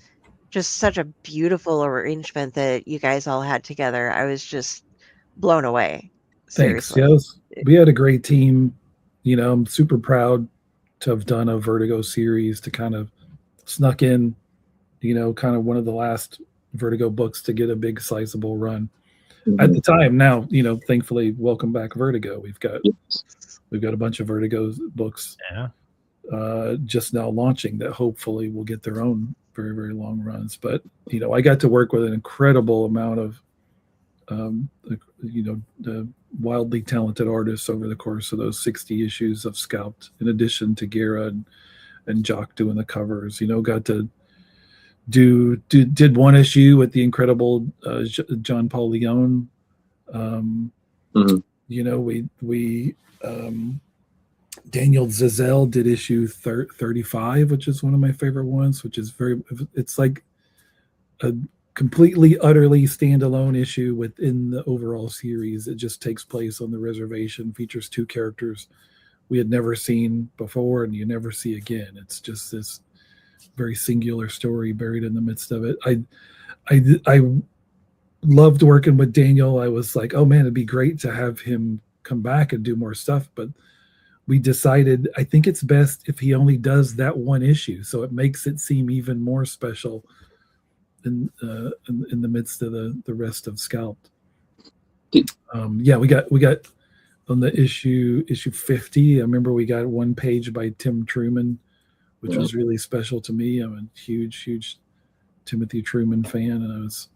just such a beautiful arrangement that you guys all had together. I was just blown away. Thanks. Seriously. Yeah, we had a great team. I'm super proud to have done a Vertigo series, to kind of snuck in, kind of one of the last Vertigo books to get a big sizable run. at the time. Now, thankfully, welcome back, Vertigo. We've got a bunch of Vertigo books. Just now launching that hopefully will get their own very, very long runs. But I got to work with an incredible amount of the wildly talented artists over the course of those 60 issues of Scalped, in addition to Guéra and Jock doing the covers. Got to did one issue with the incredible John Paul Leon. We Daniel Zazelle did issue 35, which is one of my favorite ones, which is it's like a completely, utterly standalone issue within the overall series. It just takes place on the reservation, features 2 characters we had never seen before and you never see again. It's just this very singular story buried in the midst of it. I loved working with Daniel. I was like, oh man, it'd be great to have him come back and do more stuff, but we decided I think it's best if he only does that one issue, so it makes it seem even more special in the midst of the rest of Scalped. We got on the issue 50. I remember we got one page by Tim Truman, which was really special to me. I'm a huge Timothy Truman fan, and I was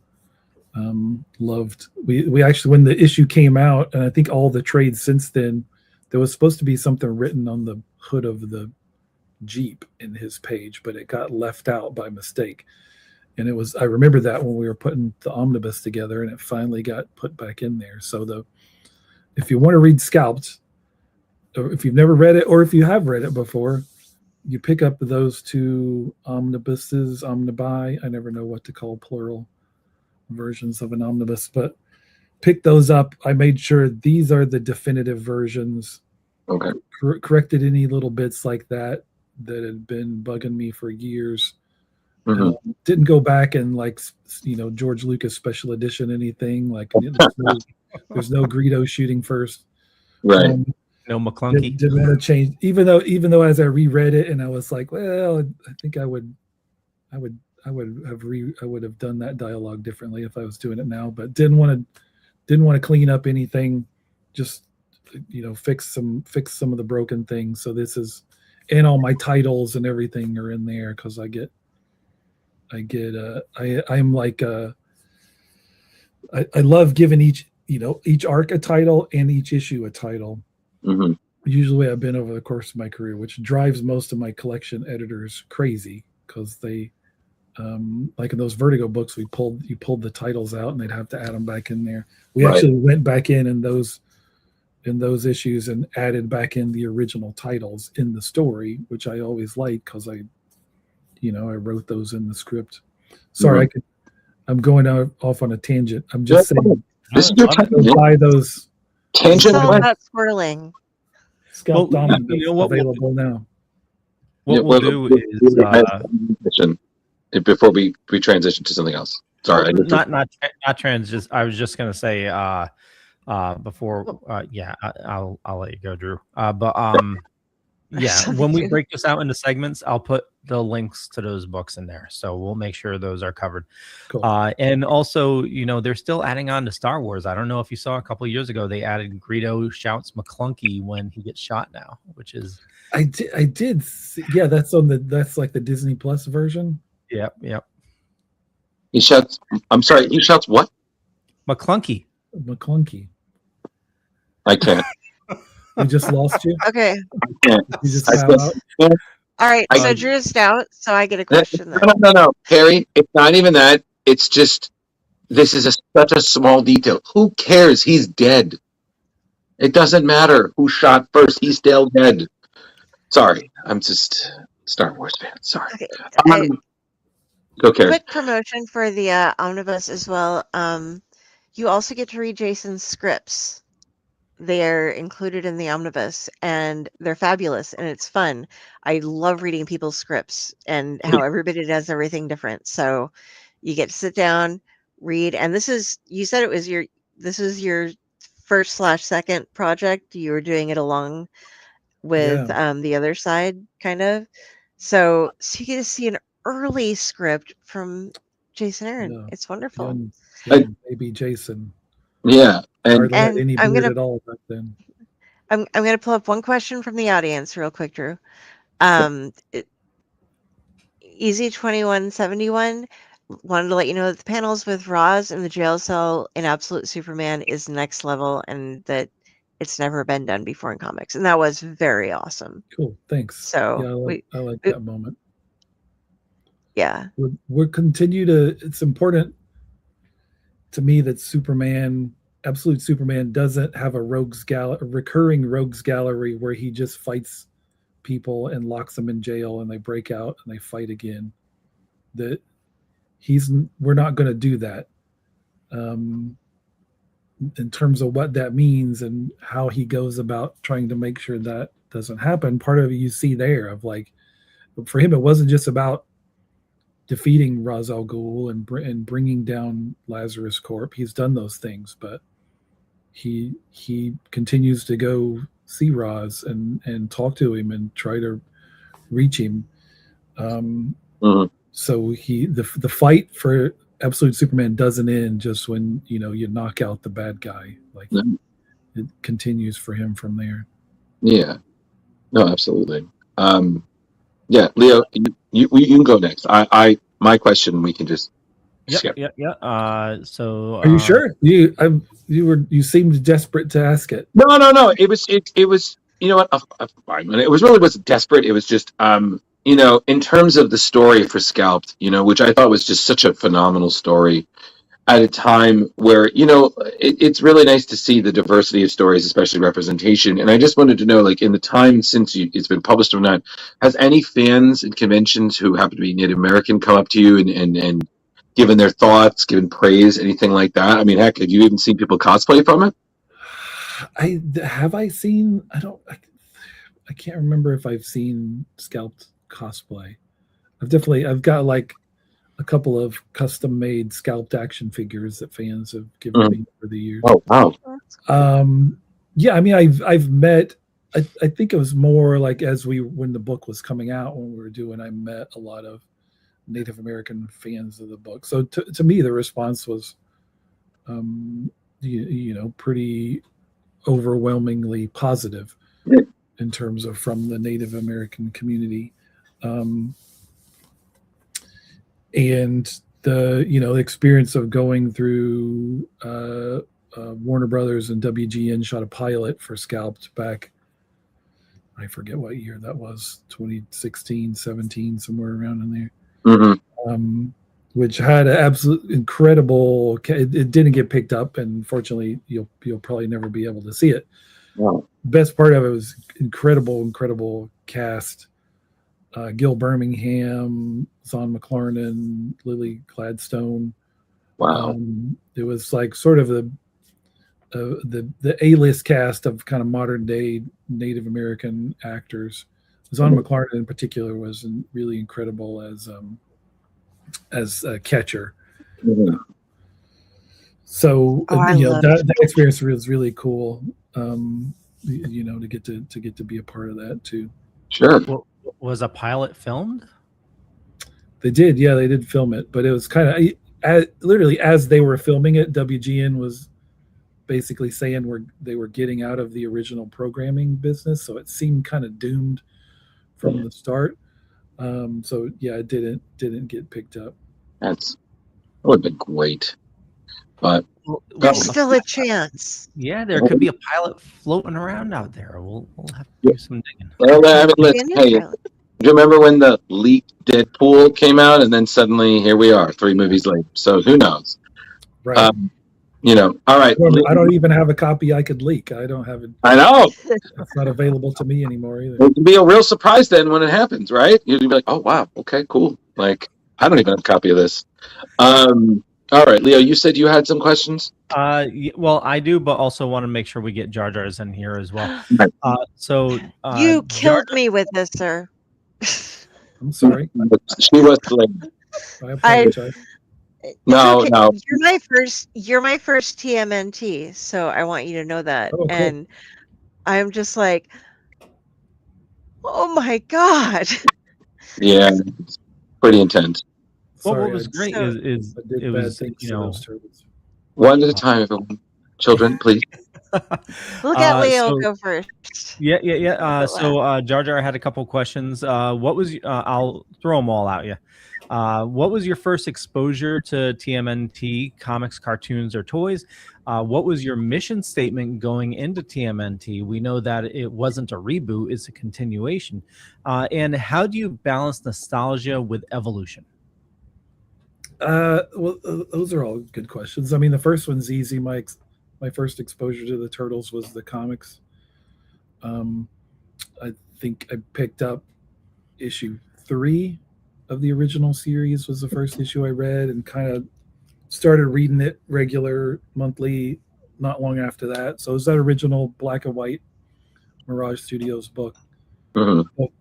loved. We actually, when the issue came out, and I think all the trades since then, there was supposed to be something written on the hood of the Jeep in his page, but it got left out by mistake. And I remember that when we were putting the omnibus together, and it finally got put back in there. So if you want to read Scalped, or if you've never read it, or if you have read it before, you pick up those 2 omnibuses, omnibi. I never know what to call plural versions of an omnibus, but pick those up. I made sure these are the definitive versions. Okay. Corrected any little bits like that had been bugging me for years. Didn't go back and George Lucas special edition anything. There's no Greedo shooting first. Right. No McClunky. Didn't want to change, even though as I reread it and I was like, well, I think I would have done that dialogue differently if I was doing it now, but didn't want to clean up anything, just fix some of the broken things. So this is, and all my titles and everything are in there, because I love giving each arc a title and each issue a title. Usually I've been over the course of my career, which drives most of my collection editors crazy, because they like in those Vertigo books, you pulled the titles out and they'd have to add them back in there. We actually went back in those issues and added back in the original titles in the story, which I always like, because I wrote those in the script. Sorry, I'm going off on a tangent. I'm just saying, this is your time to buy those tangent. It's all about swirling. Scalped available now. What we'll do is before we transition to something else. Sorry, not trans. Just I was just gonna say before. I'll let you go, Drew. When we break this out into segments, I'll put the links to those books in there, so we'll make sure those are covered. Cool. And also, they're still adding on to Star Wars. I don't know if you saw a couple of years ago, they added Greedo shouts McClunky when he gets shot now, which is I did see, yeah, that's like the Disney Plus version. Yep. He shouts, I'm sorry, he shouts what? McClunky. I can't. We just lost you. Okay. You just got out. All right. So Drew's out. So I get a question. No, Harry. It's not even that. It's just this is such a small detail. Who cares? He's dead. It doesn't matter who shot first. He's still dead. Sorry, I'm just Star Wars fan. Sorry. Okay. Go, Carrie. Quick promotion for the omnibus as well. You also get to read Jason's scripts. They're included in the omnibus, and they're fabulous, and it's fun. I love reading people's scripts and how everybody does everything different. So you get to sit down, read, and you said this is your first/second project. You were doing it along with the other side, kind of. So you get to see an early script from Jason Aaron. Yeah. It's wonderful. Young baby Jason. Yeah, and Hardly had And any I'm beard gonna at all back then. I'm gonna pull up one question from the audience real quick, Drew. Easy2171 wanted to let you know that the panels with Roz in the jail cell in Absolute Superman is next level, and that it's never been done before in comics, and that was very awesome. Cool, thanks. So Yeah, I like we that moment. yeah, We're continue to. It's important to me that Superman, Absolute Superman, doesn't have a recurring rogues gallery where he just fights people and locks them in jail and they break out and they fight again. That we're not going to do that. In terms of what that means and how he goes about trying to make sure that doesn't happen, part of it you see there of like, for him, it wasn't just about defeating Ra's al Ghul and bringing down Lazarus Corp. He's done those things, but he continues to go see Ra's and talk to him and try to reach him. So the fight for Absolute Superman doesn't end just when you knock out the bad guy. Like it continues for him from there. Yeah, no, absolutely. Yeah, Leo, you can go next. My question we can just skip. Yeah. So are you sure? You seemed desperate to ask it. No. It was. You know what? It wasn't desperate. It was just in terms of the story for Scalped, which I thought was just such a phenomenal story at a time where, it's really nice to see the diversity of stories, especially representation. And I just wanted to know, like, in the time since it's been published or not, has any fans and conventions who happen to be Native American come up to you and given their thoughts, given praise, anything like that? I mean, heck, have you even seen people cosplay from it? I can't remember if I've seen Scalped cosplay. I've got like a couple of custom made Scalped action figures that fans have given me over the years. Oh wow. Yeah, I mean I've met I think it was more like when the book was coming out, when we were doing, I met a lot of Native American fans of the book. So to me the response was pretty overwhelmingly positive in terms of from the Native American community. And the experience of going through Warner Brothers and WGN shot a pilot for Scalped back, I forget what year that was, 2016, 17, somewhere around in there. Which had an absolute incredible. It didn't get picked up, and fortunately, you'll probably never be able to see it. Wow. Best part of it was incredible cast. Gil Birmingham, Zon McLarnon, Lily Gladstone. Wow. It was like sort of the A-list cast of kind of modern day Native American actors. Zon McLarnon in particular was really incredible as a catcher. So that experience was really cool. To get to be a part of that too. Sure. Well, was a pilot filmed? They did, yeah, they did film it, but it was kind of literally as they were filming it, WGN was basically saying they were getting out of the original programming business, so it seemed kind of doomed from the start. So yeah, it didn't get picked up. That would have been great, but there's still a chance. Yeah, there could be a pilot floating around out there. We'll have to do some digging. Well, hey, do you remember when the leaked Deadpool came out, and then suddenly here we are, 3 movies later? So who knows? Right. All right. I don't even have a copy I could leak. I don't have it. I know. It's not available to me anymore either. It can be a real surprise then when it happens, right? You'd be like, oh, wow, okay, cool. Like, I don't even have a copy of this. All right, Leo, you said you had some questions? Well, I do, but also want to make sure we get Jar Jar's in here as well. You killed me with this, sir. I'm sorry. She was late. I apologize. No. You're my first TMNT, so I want you to know that. Oh, cool. And I'm just like, oh my god. Yeah, it's pretty intense. Well, what was great is it was those turtles. One at a time, everyone. children, please. Look at Leo so- go first. Yeah. So Jar Jar had a couple questions. What was I'll throw them all out. Yeah. What was your first exposure to TMNT comics, cartoons, or toys? What was your mission statement going into TMNT? We know that it wasn't a reboot; it's a continuation. And how do you balance nostalgia with evolution? Well, those are all good questions. I mean, the first one's easy. My first exposure to the Turtles was the comics. I think I picked up issue 3 of the original series was the first issue I read, and kind of started reading it regular monthly not long after that. So it was that original black and white Mirage Studios book.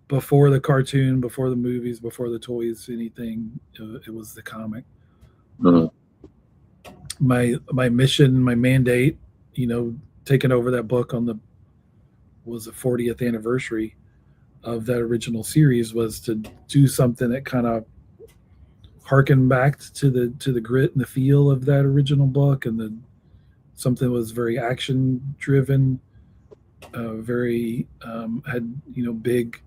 Before the cartoon, before the movies, before the toys, anything, it was the comic. My mission, my mandate, taking over that book was the 40th anniversary of that original series, was to do something that kind of harkened back to the grit and the feel of that original book, and something that was very action driven, very had big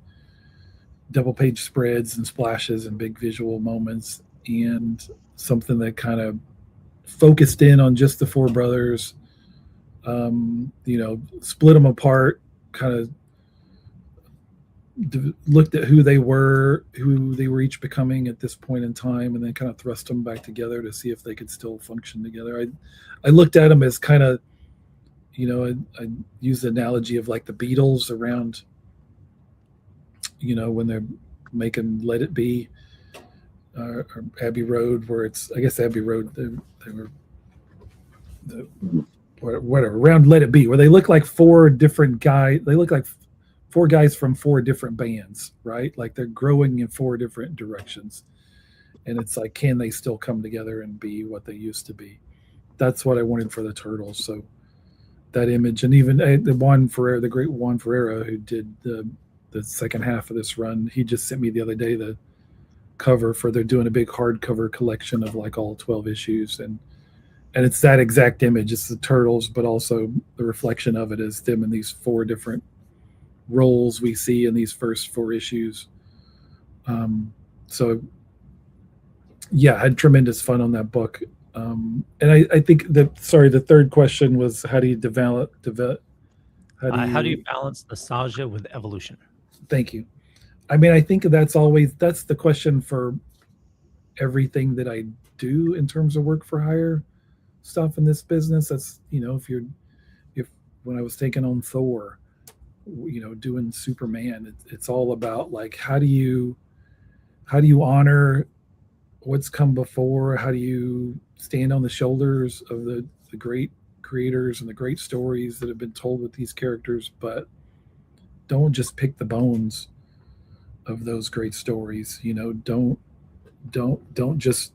double page spreads and splashes and big visual moments, and something that kind of focused in on just the 4 brothers, split them apart, kind of looked at who they were each becoming at this point in time, and then kind of thrust them back together to see if they could still function together. I looked at them as kind of, I use the analogy of like the Beatles around, when they're making Let It Be, or Abbey Road, where it's, I guess Abbey Road, they were whatever, around Let It Be, where they look like 4 different guys. They look like 4 guys from 4 different bands, right? Like they're growing in 4 different directions. And it's like, can they still come together and be what they used to be? That's what I wanted for the Turtles. So that image, and even the great Juan Ferreira, who did the second half of this run, he just sent me the other day the cover for, they're doing a big hardcover collection of like all 12 issues, and it's that exact image. It's the Turtles, but also the reflection of it is them in these 4 different roles we see in these first 4 issues. So yeah, I had tremendous fun on that book. And I think the third question was, how do you how do you balance nostalgia with evolution? Thank you. I mean, I think that's the question for everything that I do in terms of work for hire stuff in this business. That's, if when I was taking on Thor, doing Superman, it's all about like, how do you honor what's come before? How do you stand on the shoulders of the great creators and the great stories that have been told with these characters, but don't just pick the bones of those great stories. Don't just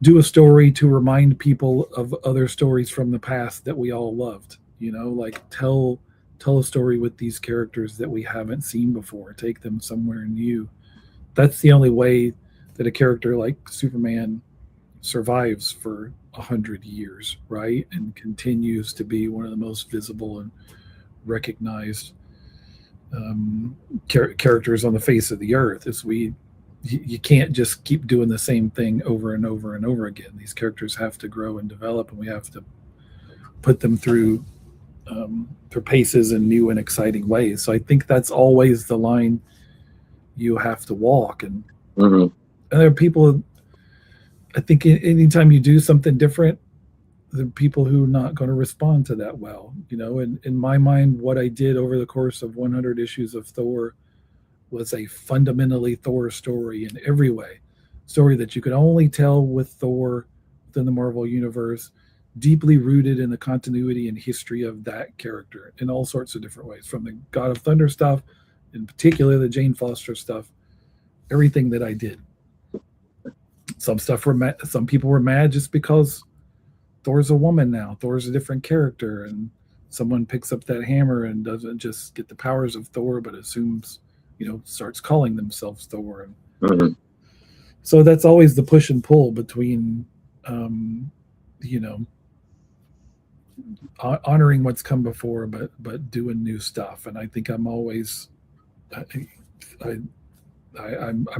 do a story to remind people of other stories from the past that we all loved. Like tell a story with these characters that we haven't seen before. Take them somewhere new. That's the only way that a character like Superman survives for 100 years, right? And continues to be one of the most visible and recognized characters on the face of the earth. You can't just keep doing the same thing over and over and over again. These characters have to grow and develop, and we have to put them through paces in new and exciting ways. So I think that's always the line you have to walk. And there are people, I think anytime you do something different, there are people who are not going to respond to that well. In my mind, what I did over the course of 100 issues of Thor was a fundamentally Thor story in every way. Story that you could only tell with Thor within the Marvel Universe, deeply rooted in the continuity and history of that character in all sorts of different ways, from the God of Thunder stuff, in particular the Jane Foster stuff, everything that I did. Some people were mad just because Thor's a woman now. Thor's a different character, and someone picks up that hammer and doesn't just get the powers of Thor, but assumes, starts calling themselves Thor. And so that's always the push and pull between, honoring what's come before, but doing new stuff. And I think I'm always, I'm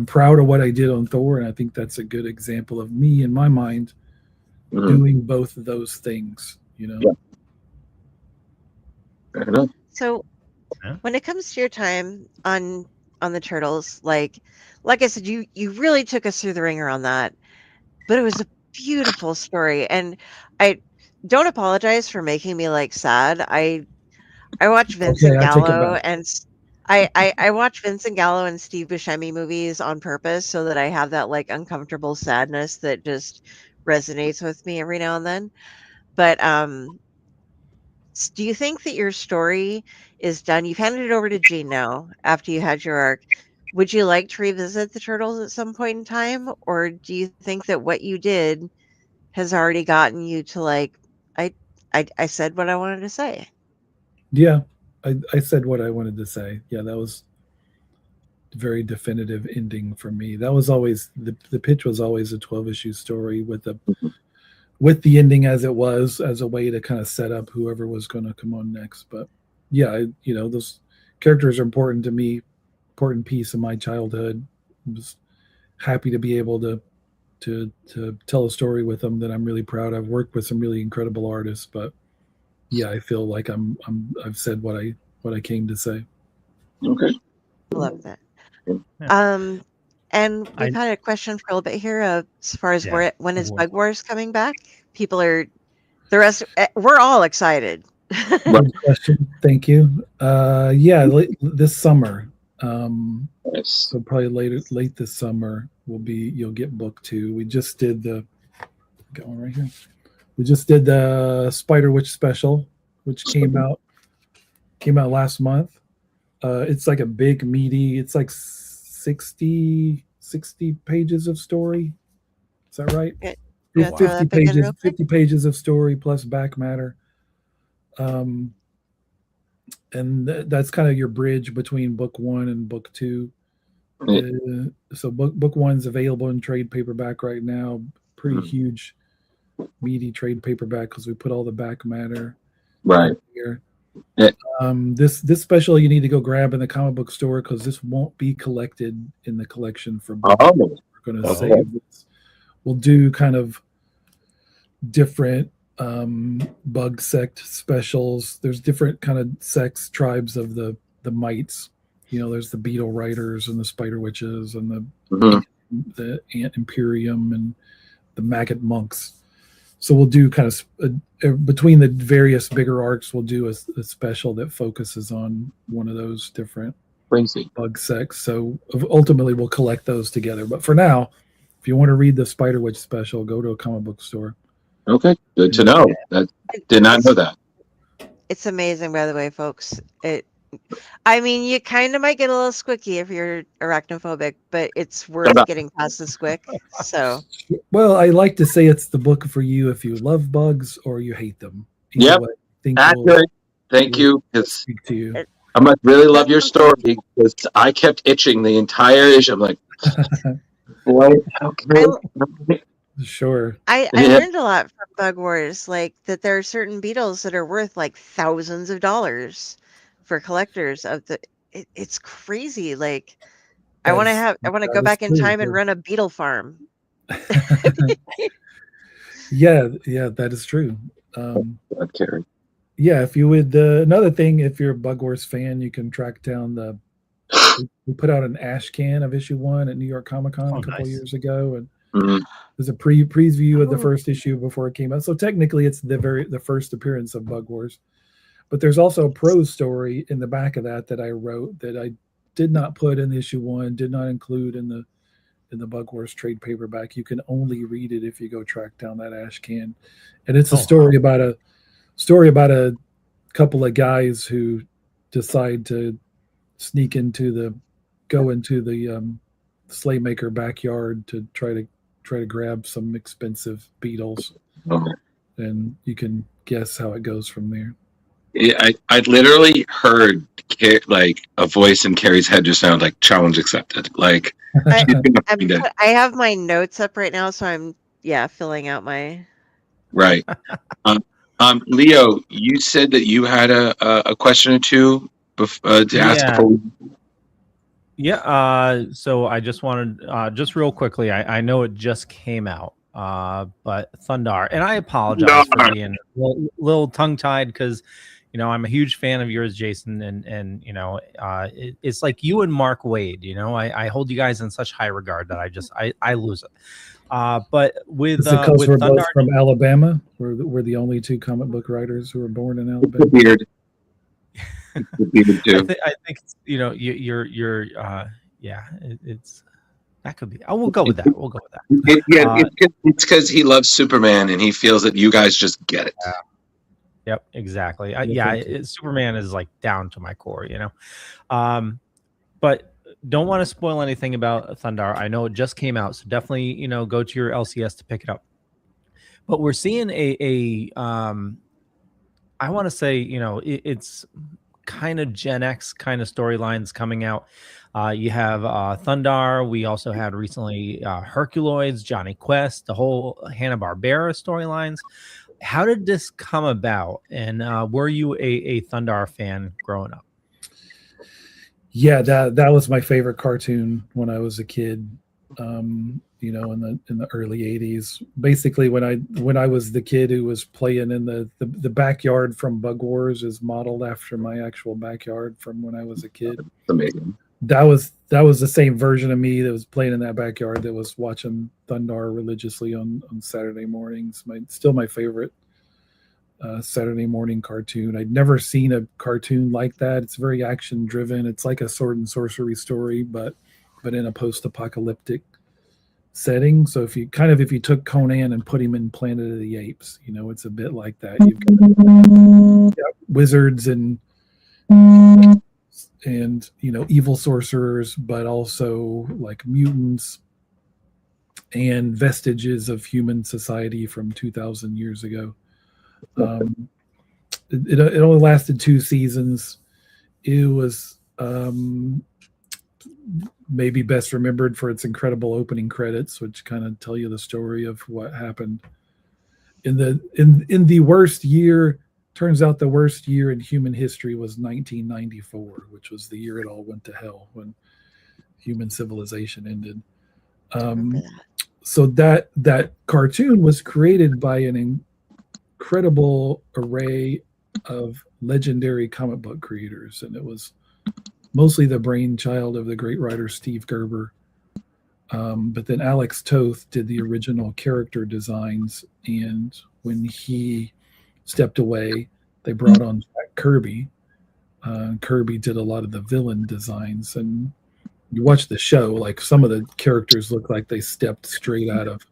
proud of what I did on Thor, and I think that's a good example of me in my mind doing both of those things. You know. Yeah. Fair enough. So, when it comes to your time on the Turtles, like I said, you really took us through the ringer on that, but it was a beautiful story, and I don't apologize for making me like sad. I watch Vincent I take it Gallo back. and I watch Vincent Gallo and Steve Buscemi movies on purpose so that I have that like uncomfortable sadness that just resonates with me every now and then. But do you think that your story is done? You've handed it over to Gene now after you had your arc. Would you like to revisit the Turtles at some point in time, or do you think that what you did has already gotten you to like, I said what I wanted to say? Yeah, I said what I wanted to say. Yeah, that was a very definitive ending for me. That was always the pitch was always a 12-issue story with the ending as it was, as a way to kind of set up whoever was going to come on next. But yeah, those characters are important to me, important piece of my childhood. I was happy to be able to tell a story with them that I'm really proud of. Worked with some really incredible artists, but yeah, I feel like I've said what I came to say. Okay. I love that. And we've had a question for a little bit here as far as when is Bug Wars coming back? People are we're all excited. Good question. Thank you. This summer. So probably late this summer you'll get book 2. We just did got one right here. We just did the Spyder Wytch special, which came out last month. It's like a big meaty. It's like 60 pages of story. Is that right? Yeah, 50 pages of story plus back matter. And that's kind of your bridge between book 1 and book 2. So book 1's available in trade paperback right now. Pretty huge, meaty trade paperback because we put all the back matter right here. Yeah. This special you need to go grab in the comic book store because this won't be collected in the collection for book. We're going to save this. We'll do kind of different bug sect specials. There's different kind of sects, tribes of the mites. There's the beetle riders and the spider witches and the ant imperium and the maggot monks. So we'll do kind of between the various bigger arcs, we'll do a special that focuses on one of those different bug sects. So ultimately we'll collect those together. But for now, if you want to read the Spyder Wytch special, go to a comic book store. Okay, good to know. Did not know that. It's amazing, by the way, folks. You kind of might get a little squicky if you're arachnophobic, but it's worth getting past the squick. So, well, I like to say it's the book for you if you love bugs or you hate them. Yep, accurate. Thank you. Speak to you. I must really love your story because I kept itching the entire issue. I'm like, what? Okay. Sure. I learned a lot from Bug Wars, like that there are certain beetles that are worth like thousands of dollars for collectors of it's crazy. Like I want to go back in time and run a beetle farm. Yeah, that is true. Yeah, if you would, another thing, if you're a Bug Wars fan, you can track down we put out an ashcan of issue 1 at New York Comic Con a couple years ago, and there's a preview of the first issue before it came out. So technically, it's the first appearance of Bug Wars. But there's also a prose story in the back of that I wrote that I did not put in issue 1, did not include in the Bug Wars trade paperback. You can only read it if you go track down that ashcan, and it's a story about a couple of guys who decide to go into the Slaymaker backyard to try to grab some expensive beetles, and you can guess how it goes from there. Yeah, I literally heard like a voice in Carrie's head just sound like challenge accepted. Like I have my notes up right now, so I'm filling out my right. Leo, you said that you had a question or two to ask before. So I just wanted, just real quickly, I know it just came out, but Thundarr, and I apologize for being a little tongue-tied because, I'm a huge fan of yours, Jason, and it's like you and Mark Waid. I hold you guys in such high regard that I lose it. But with we're Thundarr, both from Alabama. We're the only two comic book writers who were born in Alabama. Weird. I think it's that could be. We'll go with that. It's because he loves Superman and he feels that you guys just get it. Yep, exactly. Superman is like down to my core, but don't want to spoil anything about Thundarr. I know it just came out, so definitely, go to your LCS to pick it up. But we're seeing I want to say, it's kind of Gen X kind of storylines coming out. You have Thundarr. We also had recently Herculoids, Johnny Quest, the whole Hanna-Barbera storylines. How did this come about? And were you a Thundarr fan growing up? Yeah, that was my favorite cartoon when I was a kid. In the early 80s. Basically, when I was the kid who was playing in the backyard from Bug Wars is modeled after my actual backyard from when I was a kid. That's amazing. That was the same version of me that was playing in that backyard that was watching Thundarr religiously on Saturday mornings. Still my favorite Saturday morning cartoon. I'd never seen a cartoon like that. It's very action driven. It's like a sword and sorcery story, but in a post-apocalyptic setting. So if you took Conan and put him in Planet of the Apes, it's a bit like that. You've got wizards and evil sorcerers, but also like mutants and vestiges of human society from 2,000 years ago. It only lasted 2 seasons. It was maybe best remembered for its incredible opening credits, which kind of tell you the story of what happened in the worst year. Turns out the worst year in human history was 1994, which was the year it all went to hell when human civilization ended. So that cartoon was created by an incredible array of legendary comic book creators, and it was mostly the brainchild of the great writer Steve Gerber. But then Alex Toth did the original character designs, and when he stepped away, they brought on Jack Kirby. Kirby did a lot of the villain designs, and you watch the show, like some of the characters look like they stepped straight out of,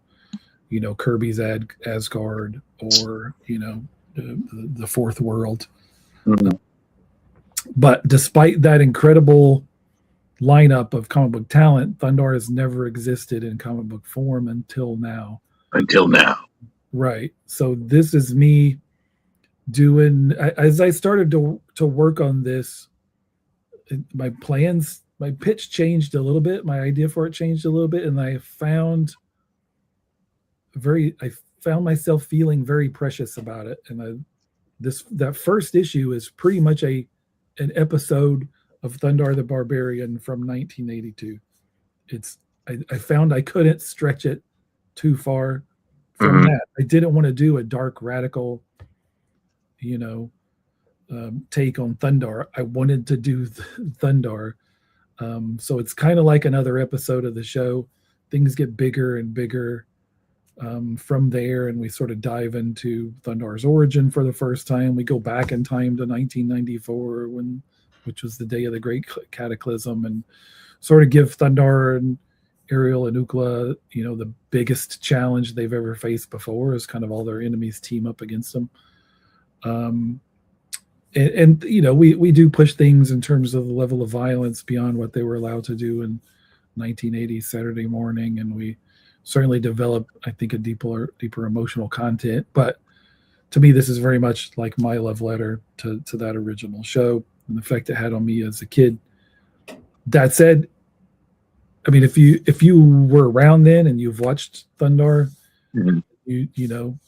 Kirby's Asgard or, the Fourth World. Mm-hmm. But despite that incredible lineup of comic book talent, Thundarr has never existed in comic book form until now. Right. So this is me doing, as I started to work on this, my pitch changed a little bit. My idea for it changed a little bit. And I found myself feeling very precious about it. And that first issue is pretty much an episode of Thundarr the Barbarian from 1982. I found I couldn't stretch it too far from that. I didn't want to do a dark, radical, take on Thundarr. I wanted to do Thundarr. So it's kind of like another episode of the show. Things get bigger and bigger from there, and we sort of dive into Thundarr's origin for the first time. We go back in time to 1994, which was the day of the Great Cataclysm, and sort of give Thundarr and Ariel and Ukla, the biggest challenge they've ever faced before, as kind of all their enemies team up against them. We do push things in terms of the level of violence beyond what they were allowed to do in 1980 Saturday morning, and we certainly develop, I think, a deeper emotional content. But to me, this is very much like my love letter to that original show and the effect it had on me as a kid. That said, I mean, if you were around then and you've watched Thundarr, you know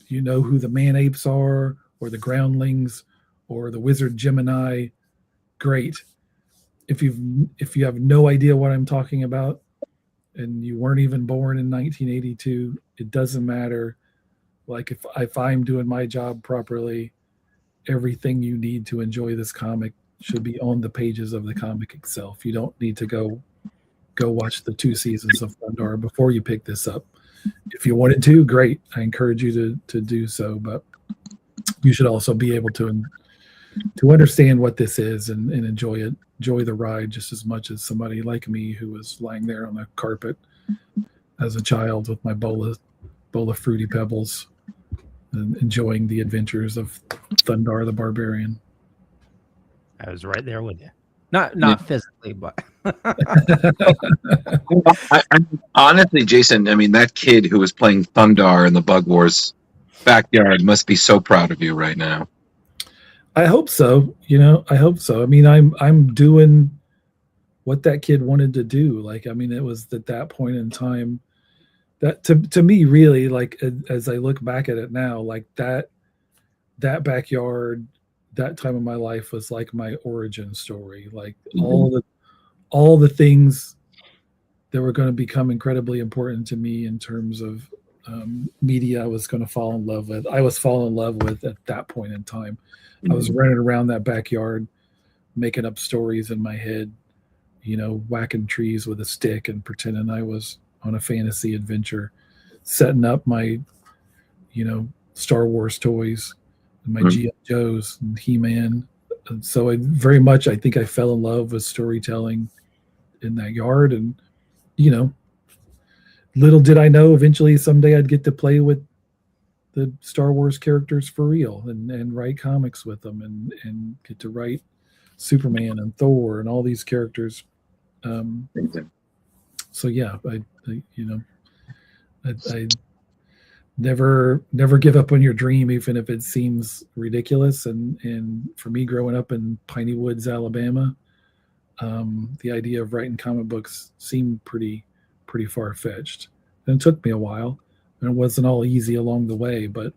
who the man apes are, or the Groundlings or the Wizard Gemini, great. If you have no idea what I'm talking about and you weren't even born in 1982, it doesn't matter. Like if I'm doing my job properly, everything you need to enjoy this comic should be on the pages of the comic itself. You don't need to go watch the 2 seasons of Thundarr before you pick this up. If you wanted to, great. I encourage you to do so, but you should also be able to understand what this is and enjoy it, enjoy the ride just as much as somebody like me who was lying there on the carpet as a child with my bowl of Fruity Pebbles and enjoying the adventures of Thundarr the Barbarian. I was right there with you. Not physically, but Honestly, Jason, I mean, that kid who was playing Thundarr in the Bug Wars backyard must be so proud of you right now. I hope so. I hope so. I mean, I'm doing what that kid wanted to do. Like, I mean, it was at that point in time that to me, really, like, as I look back at it now, like that backyard, that time of my life was like my origin story. Like all the things that were going to become incredibly important to me in terms of media I was going to fall in love with. I was falling in love with at that point in time. I was running around that backyard, making up stories in my head, whacking trees with a stick and pretending I was on a fantasy adventure, setting up my, Star Wars toys and my G.I. Joes and He-Man. And so I think I fell in love with storytelling in that yard. And, little did I know eventually someday I'd get to play with the Star Wars characters for real and write comics with them and get to write Superman and Thor and all these characters. So yeah, I never give up on your dream, even if it seems ridiculous. And for me, growing up in Piney Woods, Alabama, the idea of writing comic books seemed pretty far-fetched. And it took me a while, and it wasn't all easy along the way, but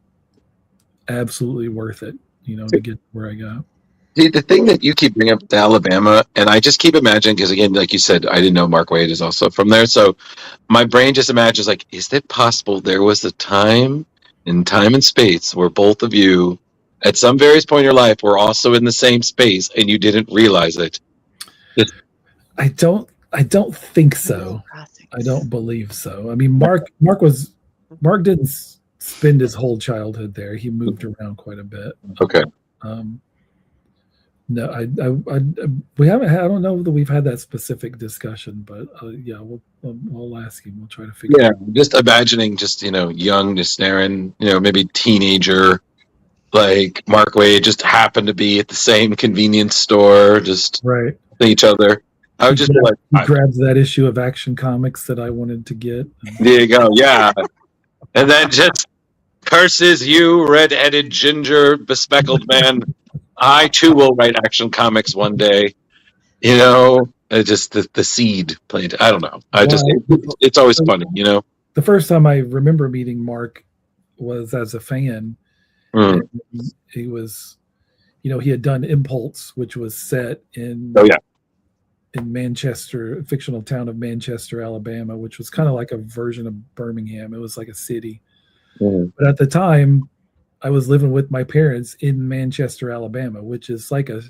absolutely worth it, to get where I got. See, the thing that you keep bringing up to Alabama, and I just keep imagining, because again, like you said, I didn't know Mark Waid is also from there. So my brain just imagines, like, is it possible there was a time and space where both of you, at some various point in your life, were also in the same space and you didn't realize it? I don't think so. I don't believe so. I mean, Mark didn't spend his whole childhood there. He moved around quite a bit. Okay. No, we haven't had. I don't know that we've had that specific discussion, but yeah, we'll ask him. We'll try to figure. Yeah, it out. just imagining, young, just staring, maybe teenager, like Mark Waid just happened to be at the same convenience store, just right each other. I would just be like, he grabs that issue of Action Comics that I wanted to get. There you go, yeah, and then just curses you, red-headed, ginger, bespeckled man. I too will write Action Comics one day. Just the seed planted. I don't know. It's always funny, The first time I remember meeting Mark was as a fan. And he was, he had done Impulse, which was set in in Manchester, fictional town of Manchester, Alabama, which was kind of like a version of Birmingham. It was like a city. But at the time, I was living with my parents in Manchester, Alabama, which is like a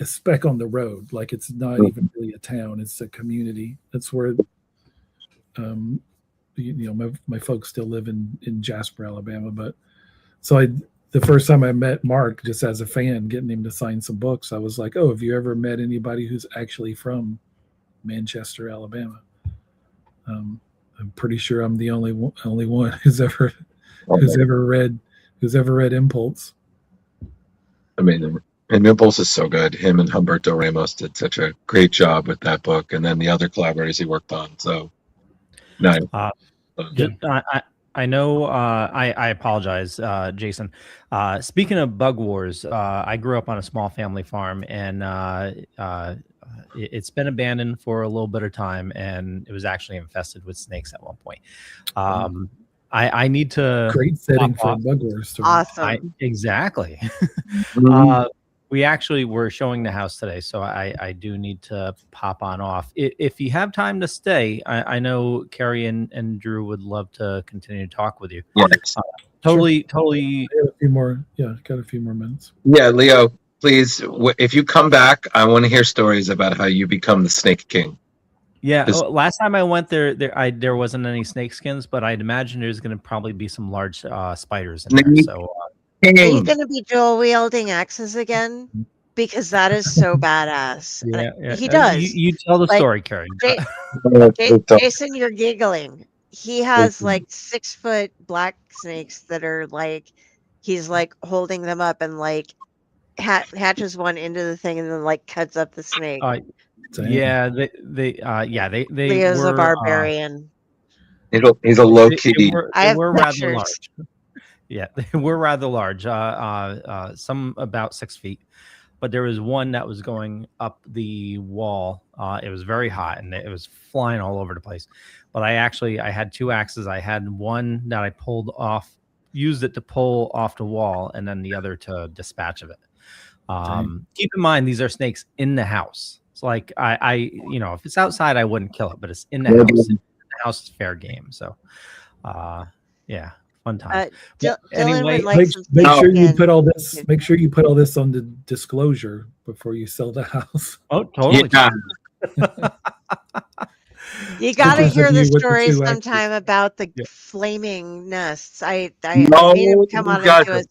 speck on the road. Like, it's not even really a town; it's a community. That's where, my folks still live in Jasper, Alabama. But so the first time I met Mark, just as a fan, getting him to sign some books, I was like, "Oh, have you ever met anybody who's actually from Manchester, Alabama?" I'm pretty sure I'm the only one who's ever read Impulse. Amazing. And Impulse is so good. Him and Humberto Ramos did such a great job with that book, and then the other collaborators he worked on. So nice. I know. I apologize, Jason. Speaking of Bug Wars, I grew up on a small family farm, and it's been abandoned for a little bit of time, and it was actually infested with snakes at one point. I need to Great setting pop for a off. Bug Wars story. Awesome. Exactly. We actually were showing the house today, so I do need to pop on off. If you have time to stay, I know Carrie and Drew would love to continue to talk with you. Yes. Totally. I got a few more. Yeah, got a few more minutes. Yeah, Leo, please, if you come back, I want to hear stories about how you become the Snake King. Yeah. This- Last time I went there wasn't any snake skins, but I'd imagine there's going to probably be some large spiders in there. So Are you going to be dual wielding axes again? Because that is so badass. yeah. He does. You tell the story, Carrie. Jason, you're giggling. He has like 6 foot black snakes that are like, he's like holding them up and like hatches one into the thing and then like cuts up the snake. Yeah, they Leo's were a barbarian. He's a low key. They were rather pictures. large. Yeah, they were rather large. Some about 6 feet, but there was one that was going up the wall. It was very hot and it was flying all over the place. But I had 2 axes. I had one that I pulled off, used it to pull off the wall, and then the other to dispatch of it. Keep in mind, these are snakes in the house. It's like if it's outside, I wouldn't kill it, but it's in the house. In the house is fair game. So, yeah, fun time. Anyway, make sure you put all this. Make sure you put all this on the disclosure before you sell the house. Oh, totally. Yeah. You got to Pictures hear of the you with the story 2 sometime about the flaming nests. I No, made him come on guys. into us.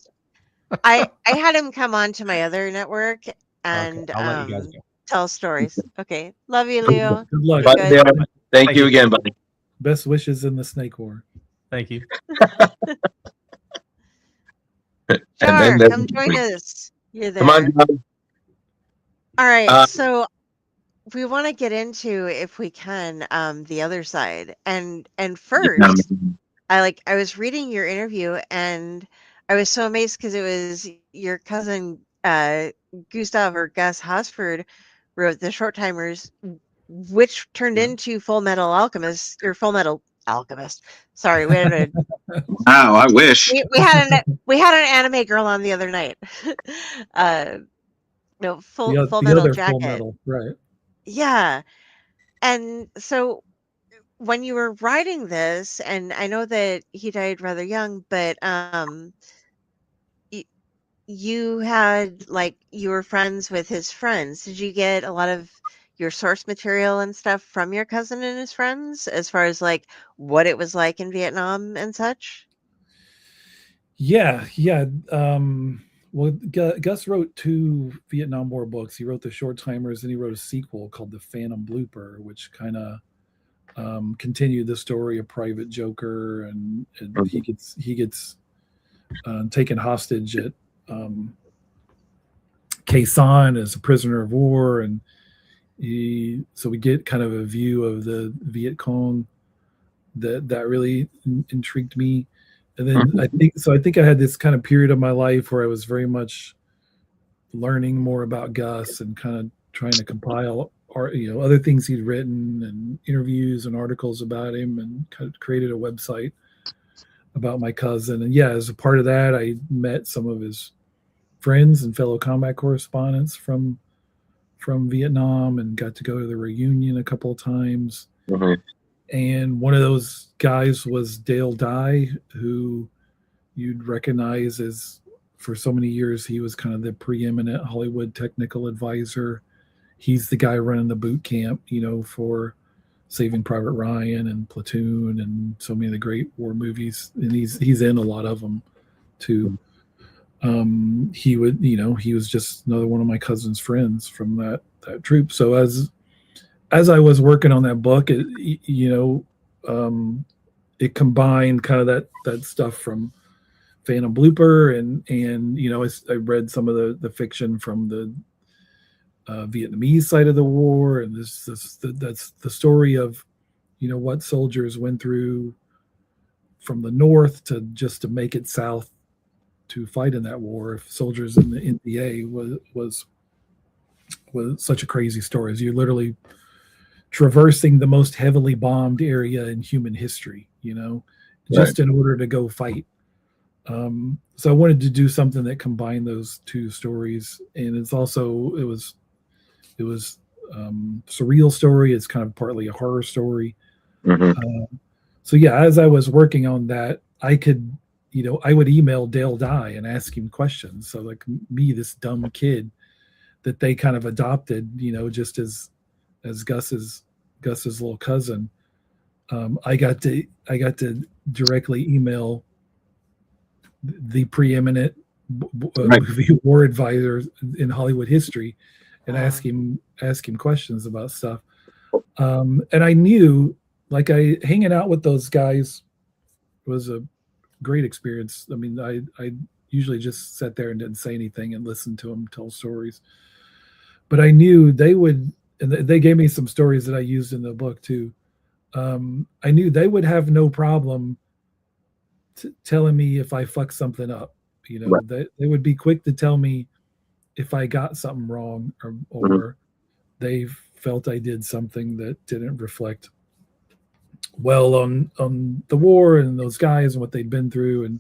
I had him come on to my other network and I'll let you guys go. tell stories. Okay, love you, Leo. Good luck. But, yeah, thank you again, buddy. Best wishes in the Snake War. Thank you. Sure, come join us. You're there. Come on, John. All right, so we want to get into, if we can, the other side. And first, I was reading your interview and I was so amazed because it was your cousin Gustav or Gus Hasford wrote The Short Timers, which turned into Full Metal Alchemist or Full Metal Alchemist. Sorry, we had a Wow, I wish. we had an anime girl on the other night. No, Full Metal Jacket. Full Metal, right? Yeah, and so when you were writing this, and I know that he died rather young, but you had you were friends with his friends. Did you get a lot of your source material and stuff from your cousin and his friends, as far as what it was like in Vietnam and such? Yeah. Well, Gus wrote 2 Vietnam War books. He wrote The Short Timers, and he wrote a sequel called The Phantom Blooper, which kind of continued the story of Private Joker, and he gets taken hostage at Khe Sanh as a prisoner of war, and so we get kind of a view of the Viet Cong that really intrigued me. And then I think I had this kind of period of my life where I was very much learning more about Gus and kind of trying to compile other things he'd written and interviews and articles about him, and kind of created a website about my cousin. And yeah, as a part of that, I met some of his friends and fellow combat correspondents from Vietnam and got to go to the reunion a couple of times. Mm-hmm. And one of those guys was Dale Dye, who you'd recognize as, for so many years, he was kind of the preeminent Hollywood technical advisor. He's the guy running the boot camp, for Saving Private Ryan and Platoon and so many of the great war movies. And he's in a lot of them too. He was just another one of my cousin's friends from that troop. So as I was working on that book, it combined kind of that stuff from Phantom Blooper and I read some of the fiction from the Vietnamese side of the war, and that's the story of what soldiers went through from the north to make it south to fight in that war. If soldiers in the NDA was such a crazy story, as you're literally traversing the most heavily bombed area in human history, just in order to go fight. So I wanted to do something that combined those two stories, and it was surreal story. It's kind of partly a horror story. So yeah, as I was working on that, I could, I would email Dale Dye and ask him questions. So like me, this dumb kid that they kind of adopted, just as Gus's little cousin. I got to directly email the preeminent war advisor in Hollywood history and ask him questions about stuff. And I knew, like, hanging out with those guys was a great experience. I mean, I usually just sat there and didn't say anything and listened to them tell stories. But I knew they would, and they gave me some stories that I used in the book too. I knew they would have no problem telling me if I fucked something up. They would be quick to tell me if I got something wrong or they felt I did something that didn't reflect well on the war and those guys and what they'd been through.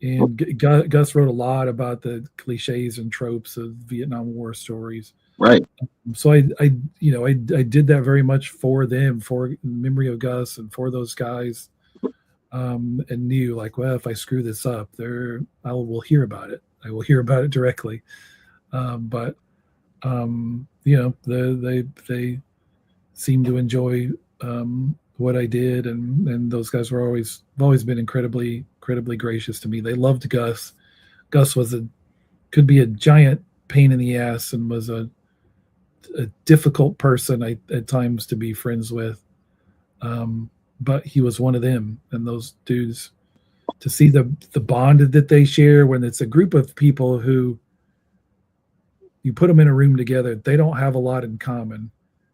And Gus wrote a lot about the cliches and tropes of Vietnam War stories. Right. So I did that very much for them, for memory of Gus and for those guys, and knew, like, well, if I screw this up, I will hear about it. I will hear about it directly. But they seem to enjoy what I did, and those guys have always been incredibly gracious to me. They loved Gus. Gus could be a giant pain in the ass and was a difficult person at times to be friends with, but he was one of them. And those dudes, to see the bond that they share when it's a group of people who you put them in a room together, they don't have a lot in common.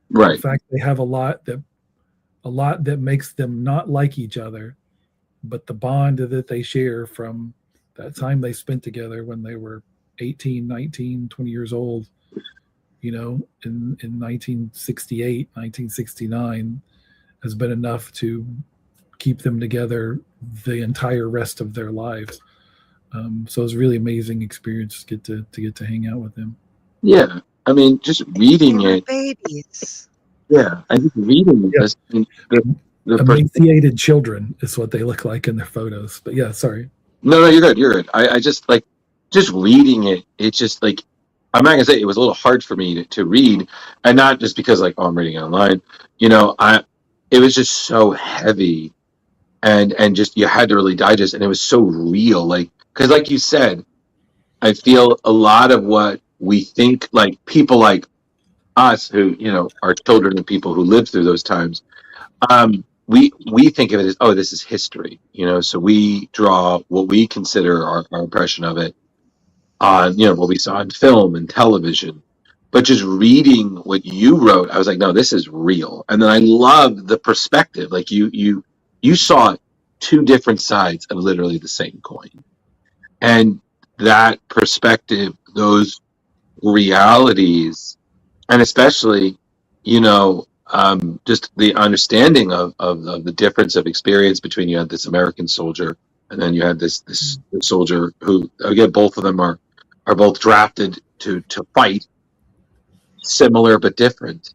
Right. In fact, they have a lot that makes them not like each other, but the bond that they share from that time they spent together when they were 18, 19, 20 years old, in 1968, 1969, has been enough to keep them together the entire rest of their lives. So it was a really amazing experience to get to hang out with them. Yeah, I mean, just reading it. Babies. Yeah, I think reading this. The emaciated children is what they look like in their photos. But yeah, sorry. No, you're good. You're good. I just like just reading it. It's just like, I'm not gonna say it was a little hard for me to read, and not just because like, oh, I'm reading it online. It was just so heavy, and just you had to really digest, and it was so real. Like, because like you said, I feel a lot of what we think, like people like us who are children of people who lived through those times. We think of it as, oh, this is history, so we draw what we consider our impression of it on, what we saw in film and television. But just reading what you wrote, I was like, no, this is real. And then I love the perspective. Like you saw two different sides of literally the same coin. And that perspective, those realities, and especially, just the understanding of the difference of experience between, you had this American soldier and then you had this soldier who, again, both of them are both drafted to fight, similar but different.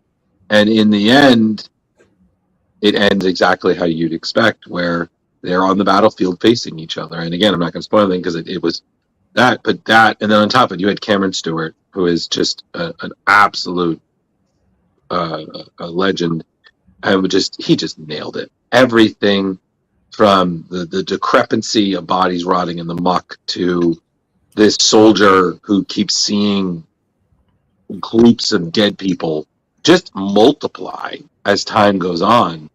And in the end, it ends exactly how you'd expect, where they're on the battlefield facing each other. And again, I'm not going to spoil anything because it was that, but that, and then on top of it, you had Cameron Stewart, who is just an absolute a legend, and he just nailed it. Everything from the discrepancy of bodies rotting in the muck to this soldier who keeps seeing groups of dead people just multiply as time goes on.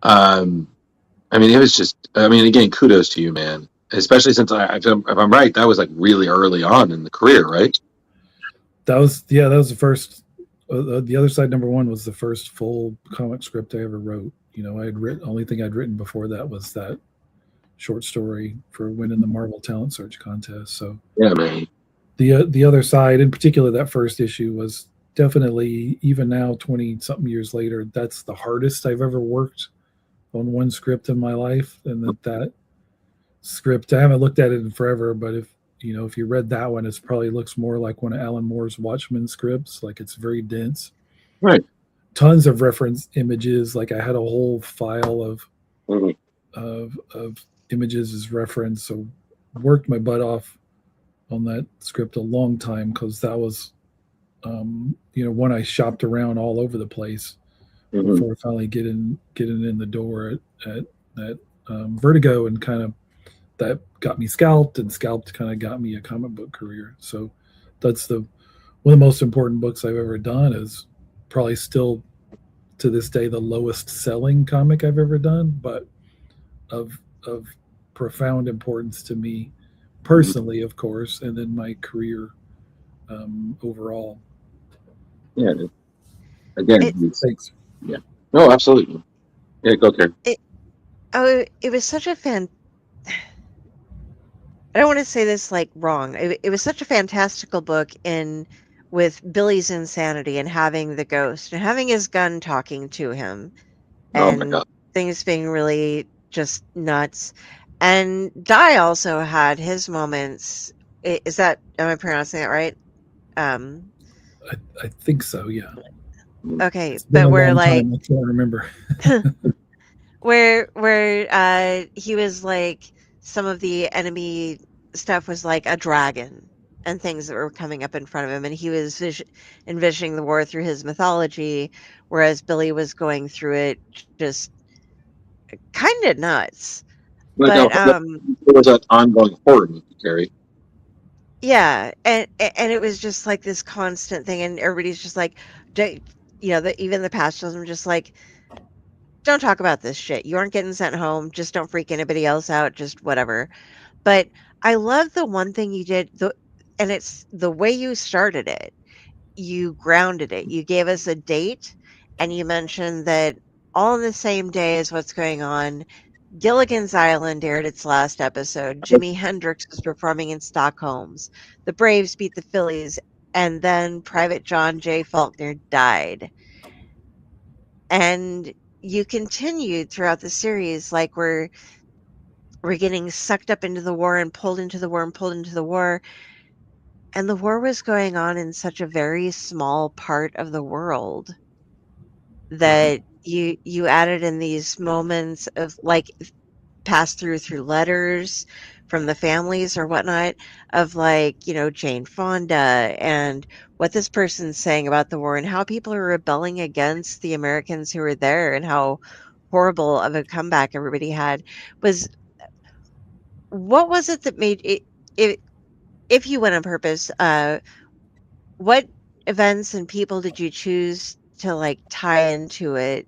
It was just, again, kudos to you, man. Especially since if I'm right, that was like really early on in the career, right? That was the first. The Other Side #1 was the first full comic script I ever wrote. I had written, only thing I'd written before that was that short story for winning the Marvel Talent Search contest. So yeah, man. The Other Side, in particular, that first issue was definitely, even now, 20 something years later, that's the hardest I've ever worked on one script in my life, and that script, I haven't looked at it in forever, but if you read that one, it probably looks more like one of Alan Moore's Watchmen scripts. Like, it's very dense. Right. Tons of reference images. Like, I had a whole file of images as reference. So worked my butt off on that script a long time, because that was one I shopped around all over the place before finally getting in the door at Vertigo, and kind of that got me Scalped, and Scalped kind of got me a comic book career. So that's one of the most important books I've ever done. Is probably still to this day the lowest selling comic I've ever done, but of profound importance to me personally, of course, and then my career overall. Yeah. Again, thanks. Yeah. No, absolutely. Yeah, go there. It was such a I don't want to say this like wrong. It was such a fantastical book with Billy's insanity and having the ghost and having his gun talking to him, and things being really just nuts. And Dai also had his moments. Am I pronouncing that right? I think so, yeah. Okay, but we're like, I can't remember. where he was like, some of the enemy stuff was like a dragon and things that were coming up in front of him, and he was envisioning the war through his mythology, whereas Billy was going through it just kind of nuts. But it was an ongoing horror movie, Carrie. Yeah, and it was just like this constant thing, and everybody's just like, even the pastors were just like, don't talk about this shit. You aren't getting sent home. Just don't freak anybody else out. Just whatever. But I love the one thing you did, and it's the way you started it. You grounded it. You gave us a date, and you mentioned that all on the same day as what's going on, Gilligan's Island aired its last episode. Jimi Hendrix was performing in Stockholm. The Braves beat the Phillies, and then Private John J. Faulkner died. And you continued throughout the series, like we're getting sucked up into the war and pulled into the war and pulled into the war. And the war was going on in such a very small part of the world that you added in these moments of like pass through letters from the families or whatnot of like, Jane Fonda and what this person's saying about the war and how people are rebelling against the Americans who were there and how horrible of a comeback everybody had. What was it that made it, if you went on purpose, what events and people did you choose to like tie into it?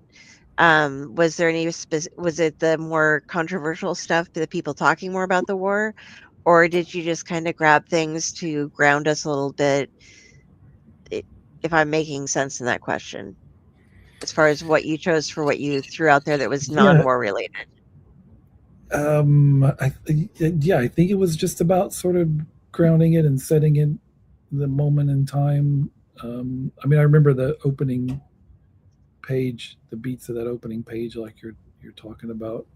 Was there any was it the more controversial stuff, the people talking more about the war, or did you just kind of grab things to ground us a little bit? If I'm making sense in that question, as far as what you chose for what you threw out there that was non-war related. I think it was just about sort of grounding it and setting it the moment in time. I remember the opening page, the beats of that opening page, like you're talking about.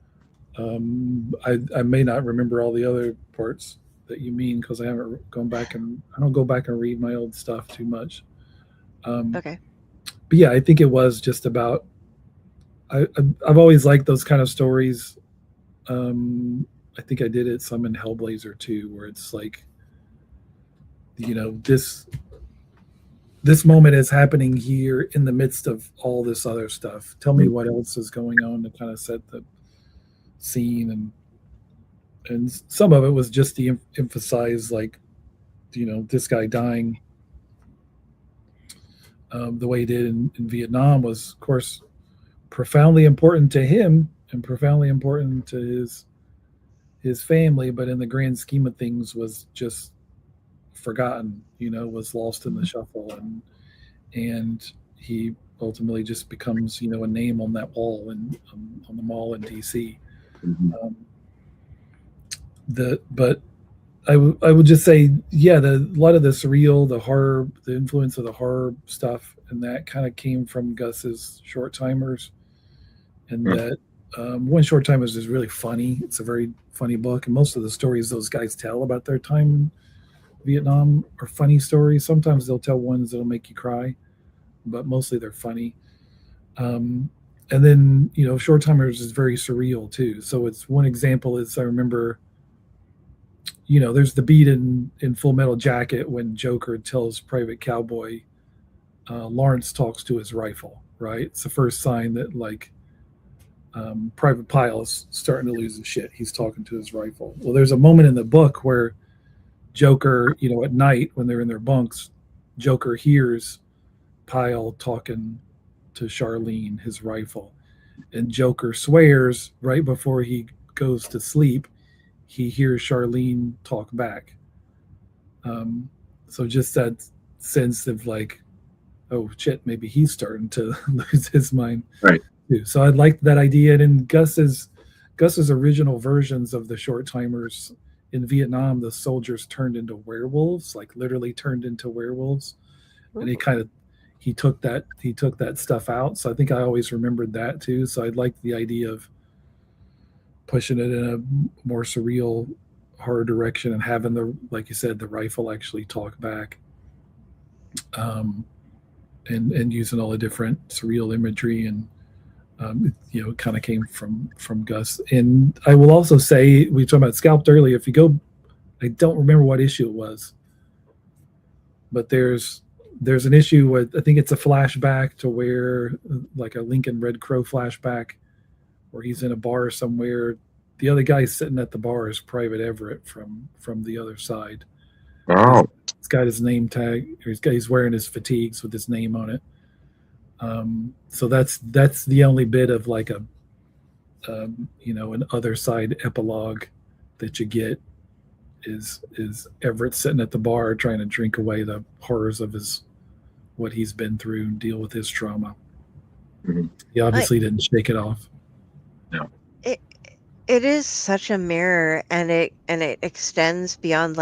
I may not remember all the other parts that you mean, because I haven't gone back and I don't go back and read my old stuff too much. Okay. But yeah, I think it was just about. I've always liked those kind of stories. I think I did it some in Hellblazer too, where it's like, this moment is happening here in the midst of all this other stuff. Tell me what else is going on to kind of set the scene, and some of it was just to emphasize, like, this guy dying the way he did in Vietnam was, of course, profoundly important to him and profoundly important to his family, but in the grand scheme of things was just forgotten, was lost in the shuffle, and he ultimately just becomes, a name on that wall and on the mall in DC. But I would just say, yeah, a lot of the surreal, the horror, the influence of the horror stuff, and that kind of came from Gus's short timers, and that One Short Timers is really funny. It's a very funny book, and most of the stories those guys tell about their time in Vietnam are funny stories. Sometimes they'll tell ones that'll make you cry, but mostly they're funny. And then, Short Timers is very surreal too. So it's one example is I remember, there's the beat in Full Metal Jacket when Joker tells Private Cowboy, Lawrence talks to his rifle, right? It's the first sign that Private Pyle's starting to lose his shit. He's talking to his rifle. Well, there's a moment in the book where Joker, at night when they're in their bunks, Joker hears Pyle talking to Charlene, his rifle, and Joker swears right before he goes to sleep he hears Charlene talk back. So just that sense of oh shit, maybe he's starting to lose his mind, right? Too. So I liked that idea. And in Gus's original versions of the Short Timers in Vietnam, the soldiers turned into werewolves, literally turned into werewolves. And he took that stuff out. So I think I always remembered that too. So I liked the idea of pushing it in a more surreal horror direction and having like you said, the rifle actually talk back. And using all the different surreal imagery and it kind of came from Gus. And I will also say, we were talking about Scalped earlier. If you go, I don't remember what issue it was, but there's an issue with, I think it's a flashback to where a Lincoln Red Crow flashback where he's in a bar somewhere. The other guy sitting at the bar is Private Everett from the other side. Oh, he's got his name tag. He's wearing his fatigues with his name on it. So that's the only bit of an other side epilogue that you get is Everett sitting at the bar trying to drink away the horrors of what he's been through and deal with his trauma. Mm-hmm. He obviously didn't shake it off. No. It is such a mirror, and it extends beyond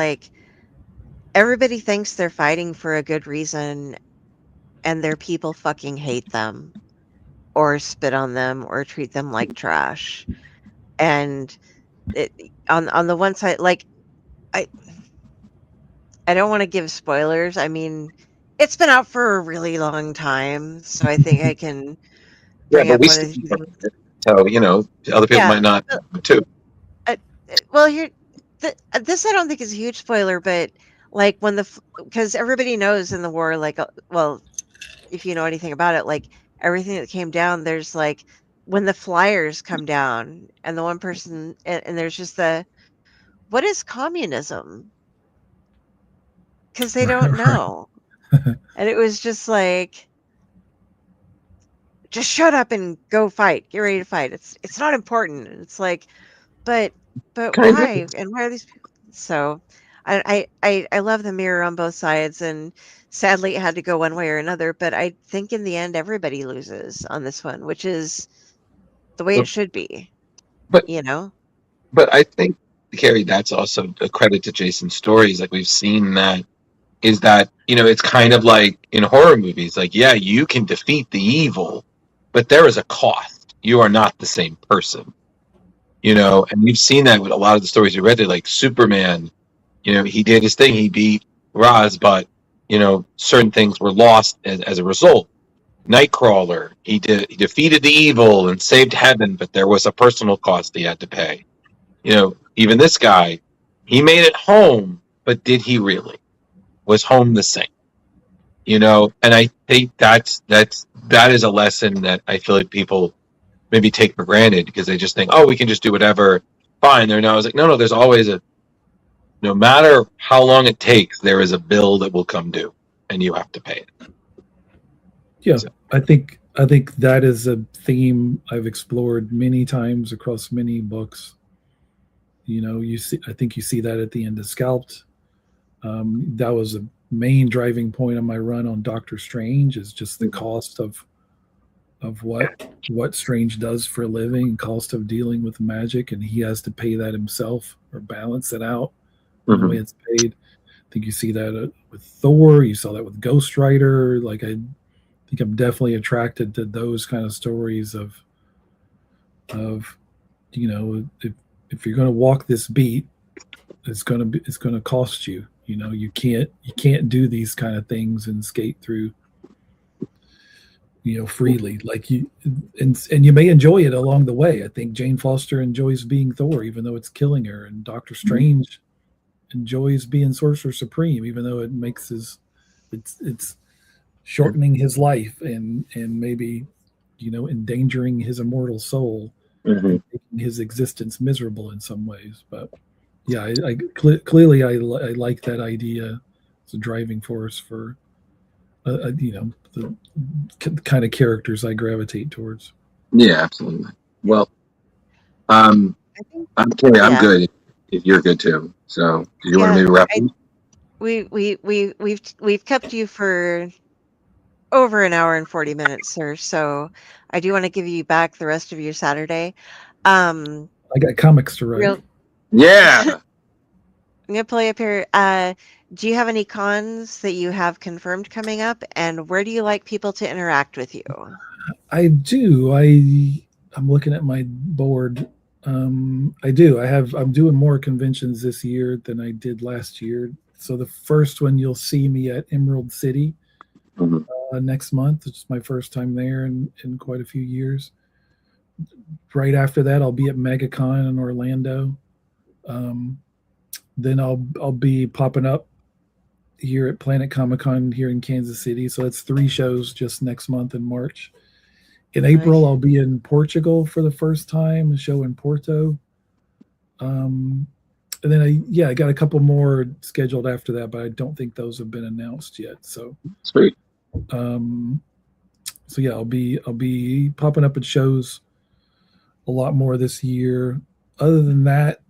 everybody thinks they're fighting for a good reason, and their people fucking hate them or spit on them or treat them like trash. And on the one side, I don't want to give spoilers. I mean, it's been out for a really long time, so I think I can bring up one of these things. So other people might not too. Well, this I don't think is a huge spoiler, but because everybody knows in the war, if you know anything about it, everything that came down, there's when the flyers come down and the one person, and there's just what is communism? Because they don't know. And it was just just shut up and go fight. Get ready to fight. It's not important. And it's but why? And why are these people? So I love the mirror on both sides, and sadly it had to go one way or another, but I think in the end everybody loses on this one, which is the way it should be. But I think, Carrie, that's also a credit to Jason's stories. We've seen that it's kind of like in horror movies, you can defeat the evil, but there is a cost. You are not the same person, and you've seen that with a lot of the stories you read there, like Superman, he did his thing, he beat Ra's, but certain things were lost as a result. Nightcrawler, he defeated the evil and saved heaven, but there was a personal cost he had to pay. Even this guy, he made it home, but did he really? Was home the same? And I think that is a lesson that I feel like people maybe take for granted because they just think, oh, we can just do whatever. Fine. There now, I was no, there's always no matter how long it takes, there is a bill that will come due, and you have to pay it. Yeah, so. I think that is a theme I've explored many times across many books. I think you see that at the end of Scalped. That was a main driving point of my run on Doctor Strange, is just the cost of what Strange does for a living, cost of dealing with magic, and he has to pay that himself or balance it out. The way it's paid. I think you see that with Thor. You saw that with Ghost Rider. I think I'm definitely attracted to those kind of stories of of, if you're going to walk this beat, it's going to cost you. You can't do these kind of things and skate through, freely. Like and you may enjoy it along the way. I think Jane Foster enjoys being Thor, even though it's killing her, and Doctor Strange enjoys being Sorcerer Supreme, even though it makes it's shortening his life and maybe endangering his immortal soul, making his existence miserable in some ways. But yeah, clearly I like that idea as a driving force for the kind of characters I gravitate towards. Yeah, absolutely. Well, I'm good if you're good too. So, do you want to maybe wrap up? We've kept you for over an hour and 40 minutes, sir. So I do want to give you back the rest of your Saturday. I got comics to write. Yeah. I'm gonna play up here. Do you have any cons that you have confirmed coming up, and where do you like people to interact with you? I do. I'm looking at my board. I do. I'm doing more conventions this year than I did last year. So the first one you'll see me at Emerald City next month. It's my first time there in quite a few years. Right after that, I'll be at MegaCon in Orlando. Then I'll be popping up here at Planet Comic-Con here in Kansas City. So that's 3 shows just next month in March. In April, I'll be in Portugal for the first time, a show in Porto. And then I got a couple more scheduled after that, but I don't think those have been announced yet. So sweet. So yeah, I'll be popping up at shows a lot more this year. Other than that,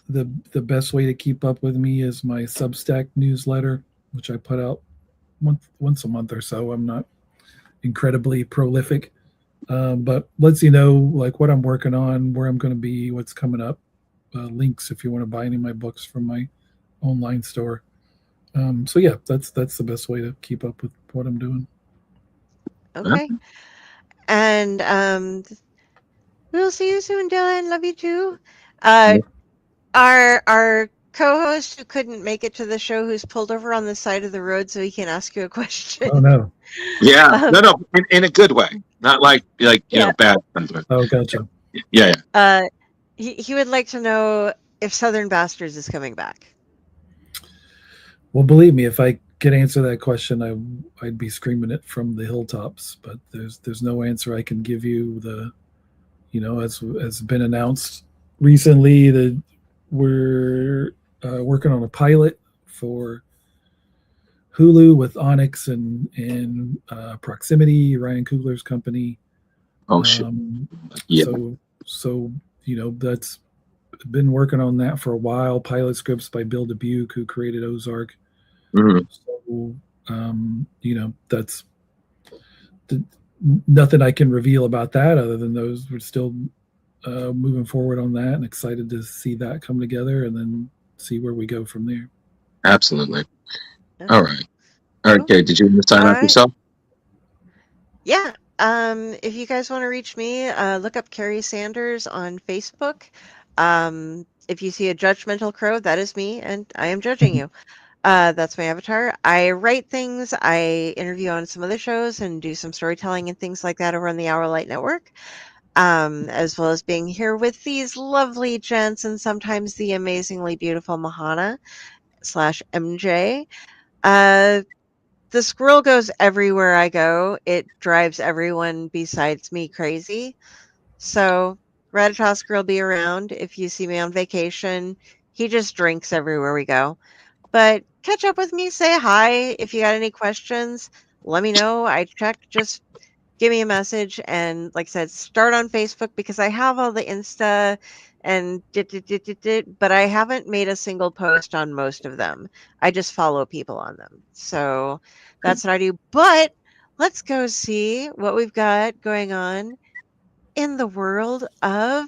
the best way to keep up with me is my Substack newsletter, which I put out once a month or so. I'm not incredibly prolific, but lets you know like what I'm working on, where I'm going to be, what's coming up, links if you want to buy any of my books from my online store. So yeah, that's the best way to keep up with what I'm doing. Okay. And we'll see you soon, Dylan. Love you too. Our co-host who couldn't make it to the show, who's pulled over on the side of the road so he can ask you a question. Oh no. Yeah. No, in a good way. Not like bad. Oh, gotcha. Yeah. He would like to know if Southern Bastards is coming back. Well, believe me, if I could answer that question, I'd be screaming it from the hilltops. But there's no answer I can give you. As been announced recently, that we're working on a pilot for Hulu with Onyx and Proximity, Ryan Coogler's company. Oh shit! Yeah. So that's been working on that for a while. Pilot scripts by Bill Dubuque, who created Ozark. So that's nothing I can reveal about that other than those we're still moving forward on that and excited to see that come together and then see where we go from there. Absolutely. All right. Okay. Did you want to sign up yourself? Yeah. If you guys want to reach me, look up Carrie Sanders on Facebook. If you see a judgmental crow, that is me, and I am judging you. That's my avatar. I write things, I interview on some other shows and do some storytelling and things like that over on the Hour Light Network, as well as being here with these lovely gents and sometimes the amazingly beautiful Mahana / MJ. The squirrel goes everywhere I go. It drives everyone besides me crazy. So Ratatosk will be around if you see me on vacation. He just drinks everywhere we go. But catch up with me, say hi. If you got any questions, let me know. I check, just give me a message. And like I said, start on Facebook because I have all the Insta and but I haven't made a single post on most of them. I just follow people on them. So that's what I do. But let's go see what we've got going on in the world of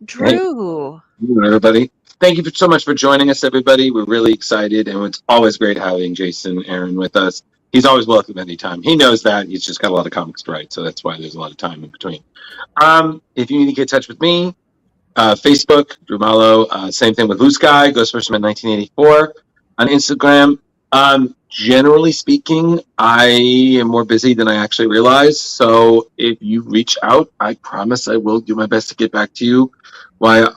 Drew. Hey, everybody. Thank you so much for joining us, everybody. We're really excited, and it's always great having Jason and Aaron with us. He's always welcome anytime. He knows that. He's just got a lot of comics to write, so that's why there's a lot of time in between. If you need to get in touch with me, Facebook, Drew Malo. Same thing with Blue Sky, Ghost Fisherman 1984 on Instagram. Generally speaking, I am more busy than I actually realize. So if you reach out, I promise I will do my best to get back to you. Why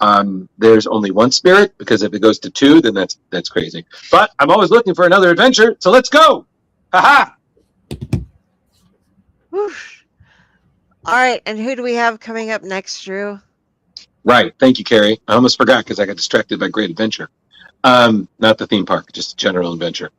there's only one spirit, because if it goes to two, then that's crazy. But I'm always looking for another adventure, so let's go. Ha Whoosh. All right, and who do we have coming up next, Drew? Right. Thank you, Carrie. I almost forgot because I got distracted by Great Adventure. Not the theme park, just general adventure.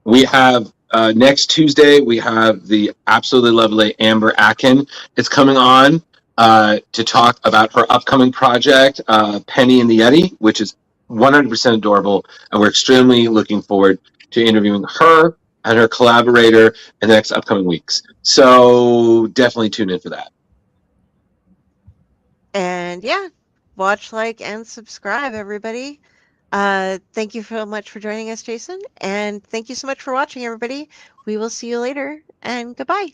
We have next Tuesday, we have the absolutely lovely Amber Akin. It's coming on to talk about her upcoming project, Penny and the Yeti, which is 100% adorable. And we're extremely looking forward to interviewing her and her collaborator in the next upcoming weeks. So definitely tune in for that. And yeah, watch, like, and subscribe, everybody. Thank you so much for joining us, Jason. And thank you so much for watching, everybody. We will see you later, and goodbye.